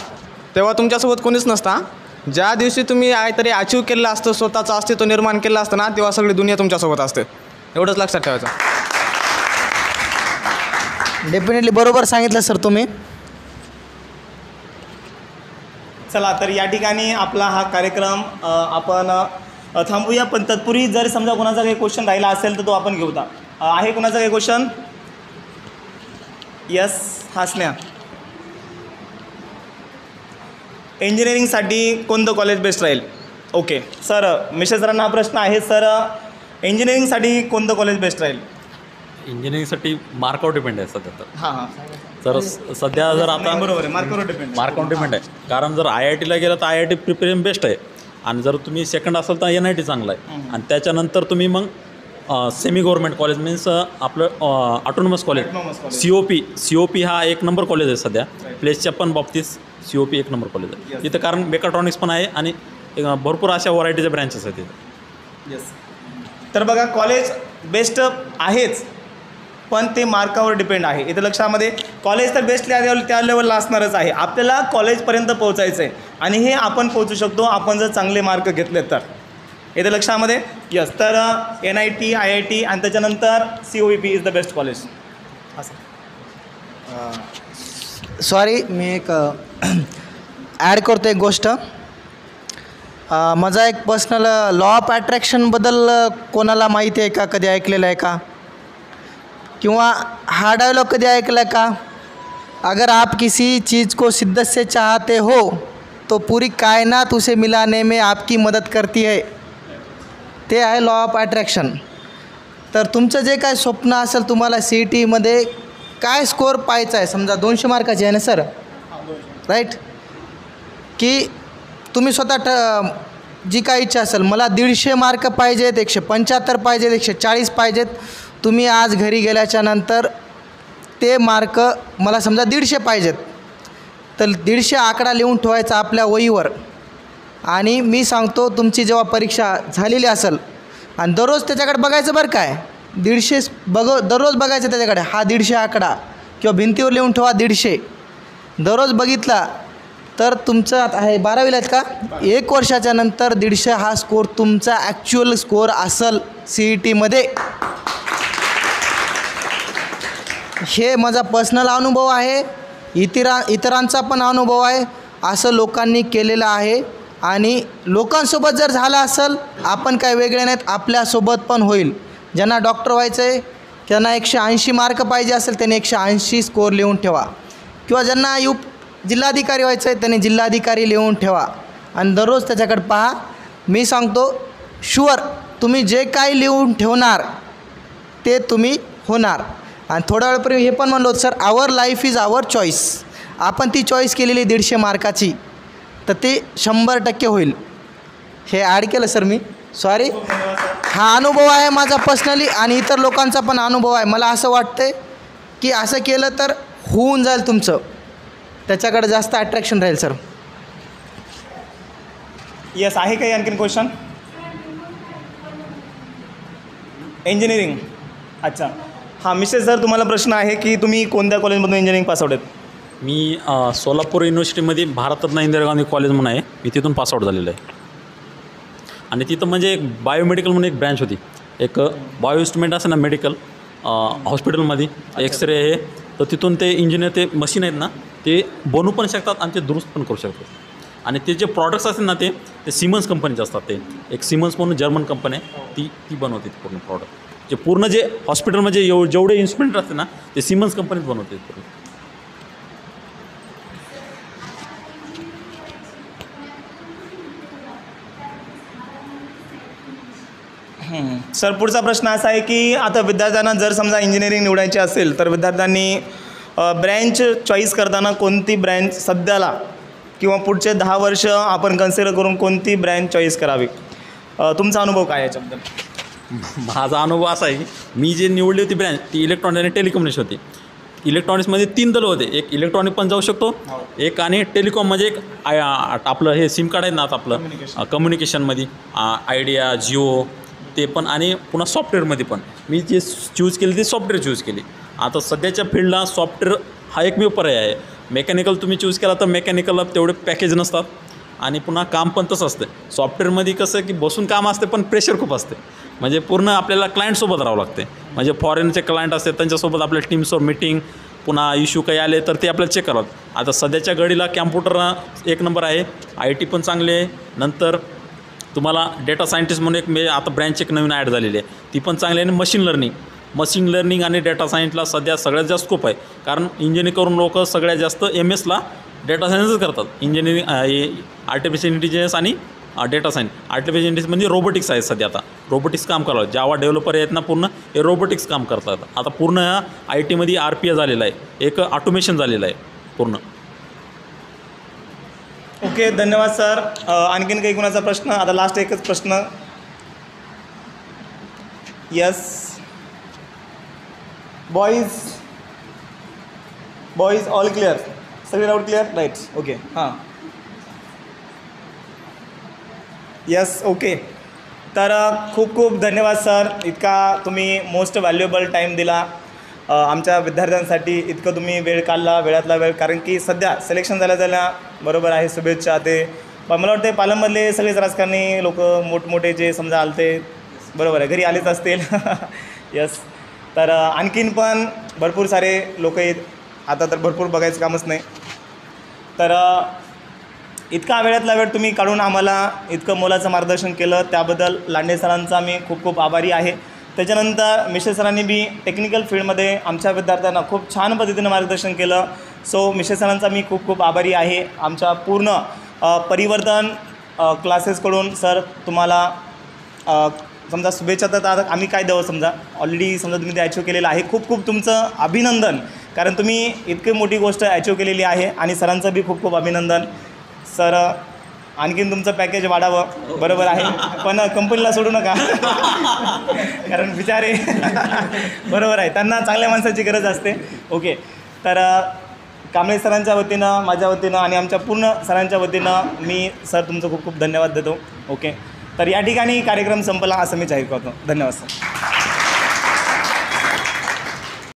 तेव्हा तुमच्यासोबत कोणीच नसता, ज्या दिवशी तुम्ही काहीतरी अचीव केलेलं असतं, स्वतःचं अस्तित्व निर्माण केलं असतं ना, तेव्हा सगळी दुनिया तुमच्यासोबत असते. एवढंच लक्षात ठेवायचं. डेफिनेटली बरोबर सांगितलं सर तुम्ही. चला तर या ठिकाणी आपला हा कार्यक्रम आपण थांबूया. पण तत्पूर्वी जर समजा कोणाचा काही क्वेश्चन राहिला असेल तर तो आपण घेऊया. आहे कोणाचा काही क्वेश्चन? यस हासन्या. इंजिनिअरिंगसाठी कोणतं कॉलेज बेस्ट राहील? ओके सर, मिश्रा सरांना हा प्रश्न आहे. सर इंजिनिअरिंगसाठी कोणतं कॉलेज बेस्ट राहील? इंजिनिअरिंगसाठी मार्कवर डिपेंड आहे सध्या तर. हां हां तर सध्या जर आता बरोबर आहे, मार्कवर डिपेंड. मार्कवर डिपेंड आहे. कारण जर IITला गेलं तर IIT प्रिपेरेशन बेस्ट आहे. आणि जर तुम्ही सेकंड असाल तर NIT चांगलं आहे. आणि त्याच्यानंतर तुम्ही मग सेमी गव्हर्मेंट कॉलेज मीन्स आपलं ऑटोनॉमस कॉलेज COP हा एक नंबर कॉलेज आहे सध्या. प्लेसच्या पण बाबतीत COP एक नंबर कॉलेज आहे तिथं. कारण मेकाट्रॉनिक्स पण आहे आणि भरपूर अशा व्हरायटीच्या ब्रँचेस आहेत तिथं. येस. तर बघा कॉलेज बेस्ट आहेच, पण ते मार्कावर डिपेंड आहे. इथं लक्षामध्ये कॉलेज तर बेस्ट त्या लेवलला असणारच आहे. आपल्याला कॉलेजपर्यंत पोहोचायचं आहे आणि हे आपण पोहोचू शकतो आपण जर चांगले मार्क घेतले तर. इथं लक्षामध्ये यस. तर NIT IIT आणि त्याच्यानंतर COP is the best college असं. सॉरी मी एक ॲड करतो एक गोष्ट. माझा एक पर्सनल लॉ ऑफ अट्रॅक्शनबद्दल कोणाला माहिती आहे का? कधी ऐकलेलं आहे का? किंवा हा डायलॉग कधी ऐकला आहे का? अगर आप किसी चीज़ को शिद्दत से चाहते हो तो पूरी कायनात उसे मिलाने में आपकी मदत करती है. ते आहे लॉ ऑफ अट्रॅक्शन. तर तुमचं जे काय स्वप्न असेल, तुम्हाला CETमध्ये काय स्कोअर पाहायचा आहे, समजा 200 मार्काची आहे ना सर, राईट? की तुम्ही स्वतः जी काय इच्छा असेल, मला 150 मार्क पाहिजेत, 175 पाहिजेत, 140 पाहिजेत. तुम्ही आज घरी गेल्याच्या नंतर ते मार्क मला समजा 150 पाहिजेत, तर 150 आकडा लिहून ठेवायचा आपल्या वहीवर. आणि मी सांगतो तुमची जेव्हा परीक्षा झालेली असेल आणि दररोज त्याच्याकडे बघायचं बरं काय, 150 दररोज बघायचं त्याच्याकडे. हा 150 आकडा किंवा भिंतीवर लिहून ठेवा 150. दररोज बघितला तर तुमचं आता आहे 12वीला आहेत का, 1 वर्षाच्या नंतर 150 हा स्कोअर तुमचा ॲक्च्युअल स्कोअर असेल CETमध्ये. हे माझा पर्सनल अनुभव आहे, इतरांचा पण अनुभव आहे. असं लोकांनी केलेलं आहे आणि लोकांसोबत जर झालं असेल, आपण काय वेगळे नाहीत, आपल्यासोबत पण होईल. ज्यांना डॉक्टर व्हायचं आहे, त्यांना 180 मार्क पाहिजे असेल, त्यांनी 180 स्कोअर लिहून ठेवा. किंवा ज्यांना जिल्हाधिकारी व्हायचं आहे, त्यांनी जिल्हाधिकारी लिहून ठेवा आणि दररोज त्याच्याकडे पहा. मी सांगतो शुअर तुम्ही जे काही लिहून ठेवणार ते तुम्ही होणार. आणि थोड्या वेळापूर्वी हे पण म्हणलो होतं sir, our life is our choice. आपण ती चॉईस केलेली 150 मार्काची, तर ते 100% होईल. हे ॲड केलं सर मी, सॉरी. हा अनुभव आहे माझा पर्सनली आणि इतर लोकांचा पण अनुभव आहे. मला असं वाटतं की असं केलं तर होऊन जाईल तुमचं, त्याच्याकडे जास्त अट्रॅक्शन राहील सर. येस. आहे काही आणखीन क्वेश्चन? इंजिनिअरिंग. अच्छा हां मिसेस सर, तुम्हाला प्रश्न आहे की तुम्ही कोणत्या कॉलेजमधून इंजिनिअरिंग पासआउट आहेत? मी सोलापूर युनिव्हर्सिटीमध्ये भारतरत्न इंदिरा गांधी कॉलेज म्हणून आहे, मी तिथून पासआउट झालेलो आहे. आणि तिथं म्हणजे एक बायोमेडिकल म्हणून एक ब्रँच होती. एक बायो इन्स्ट्रुमेंट असं ना मेडिकल हॉस्पिटलमध्ये एक्सरे आहे, तर तिथून ते इंजिनियर ते मशीन आहेत ना ते बनवू पण शकतात आणि ते दुरुस्त पण करू शकतात. आणि ते जे प्रॉडक्ट्स असतील ना ते सिमन्स कंपनीचे असतात. ते एक सिमन्स म्हणून जर्मन कंपनी आहे, ती बनवते पूर्ण प्रॉडक्ट. जे पूर्ण जे हॉस्पिटलमध्ये जेवढे इन्स्ट्रुमेंट असते ना ते सिमन्स कंपनीत बनवते पूर्ण. सर पुढचा प्रश्न असा आहे की आता विद्यार्थ्यांना जर समजा इंजिनिअरिंग निवडायची असेल तर विद्यार्थ्यांनी ब्रँच चॉईस करताना कोणती ब्रँच सध्याला किंवा पुढचे 10 वर्ष आपण कन्सिडर करून कोणती ब्रँच चॉईस करावी? तुमचा अनुभव काय याच्याबद्दल? माझा अनुभव असा आहे की मी जे निवडली होती ब्रँच ती इलेक्ट्रॉनिक आणि टेलिकम्युनिकेशन होती. इलेक्ट्रॉनिक्समध्ये 3 दलं होते. एक इलेक्ट्रॉनिक पण जाऊ शकतो, एक आणि टेलिकॉम म्हणजे एक आपलं हे सिम कार्ड आहे ना आता आपलं कम्युनिकेशनमध्ये आयडिया जिओ ते पण, आणि पुन्हा सॉफ्टवेअरमध्ये पण. मी जे चूज केली ते सॉफ्टवेअर चूज केली. आता सध्याच्या फील्डला सॉफ्टवेअर हा एकमेव पर्याय आहे. मेकॅनिकल तुम्ही चूज केला तर मेकॅनिकलला तेवढे पॅकेज नसतात आणि पुन्हा काम पण तसं असतं. सॉफ्टवेअरमध्ये कसं की बसून काम असते पण प्रेशर खूप असते. म्हणजे पूर्ण आपल्याला क्लायंटसोबत राहावं लागते. म्हणजे फॉरेनचे क्लायंट असतात त्यांच्यासोबत आपल्या टीमसोबत मीटिंग, पुन्हा इश्यू काही आले तर ते आपल्याला चेक करावं. आता सध्याच्या घडीला कॅम्प्युटर एक नंबर आहे, IT पण चांगले आहे. नंतर तुम्हाला डेटा सायंटिस्ट म्हणून एक आता ब्रँच एक नवीन ॲड झालेली आहे, ती पण चांगली आहे. आणि मशीन लर्निंग आणि डेटा सायन्सला सध्या सगळ्यात जास्त स्कोप आहे. कारण इंजिनिअरिंग करून लोक सगळ्यात जास्त MS डेटा सायन्सच करतात. इंजिनिअरिंग आर्टिफिशियल इंटेलिजन्स आणि डेटा सायन्स. आर्टिफिशियल इंटेलिजन्स म्हणजे रोबोटिक्स आहे. सध्या आता रोबोटिक्स काम करावं. जावा डेव्हलपर आहेत ना, पूर्ण हे रोबोटिक्स काम करतात. आता पूर्ण IT RPA झालेलं आहे, एक ऑटोमेशन झालेलं आहे पूर्ण. ओके, धन्यवाद सर. आणखीन काही कुणाचा प्रश्न? आता लास्ट एकच प्रश्न. Yes boys all clear? सगळे डाऊट क्लिअर? राईट. ओके. हां, यस. ओके. तर खूप खूप धन्यवाद सर. इतका तुम्ही मोस्ट व्हॅल्युएबल टाईम दिला आमच्या विद्यार्थ्यांसाठी. इतकं तुम्ही वेळ काढला, वेळातला वेळ. कारण की सध्या सिलेक्शन झाल्या बरोबर आहे, शुभेच्छा ते. पण मला वाटते पालममधले सगळेच राजकारणी लोक मोठमोठे जे समजा आलते, बरोबर आहे, घरी आलेच असतील. यस. तर आणखीन पण भरपूर सारे लोक आहेत. आता तर भरपूर बघायचं कामच नाही. तर इतका वेळातला वेळ तुम्ही काढून आम्हाला इतकं मोलाचं मार्गदर्शन केलं, त्याबद्दल लांडे सरांचा मी खूप खूप आभारी आहे. त्याच्यानंतर मिश्रे सरांनी बी टेक्निकल फील्डमध्ये आमच्या विद्यार्थ्यांना खूप छान पद्धतीनं मार्गदर्शन केलं. सो मिश्रे सरांचा मी खूप खूप आभारी आहे. आमच्या पूर्ण परिवर्तन क्लासेसकडून सर तुम्हाला समजा शुभेच्छा. तर आता आम्ही काय द्यावं, समजा ऑलरेडी समजा तुम्ही ते अचीव केलेलं आहे. खूप खूप तुमचं अभिनंदन, कारण तुम्ही इतकी मोठी गोष्ट अचीव केलेली आहे. आणि सरांचं बी खूप खूप अभिनंदन. सर आणखीन तुमचं पॅकेज वाढावं, बरोबर आहे, पण कंपनीला सोडू नका. कारण बिचारे बरोबर आहे, त्यांना चांगल्या माणसाची गरज असते. ओके. तर कांबळे सरांच्या वतीनं, माझ्या वतीनं आणि आमच्या पूर्ण सरांच्या वतीनं मी सर तुमचं खूप खूप धन्यवाद देतो. ओके. तर या ठिकाणी कार्यक्रम संपला असं मी जाहीर करतो. धन्यवाद सर.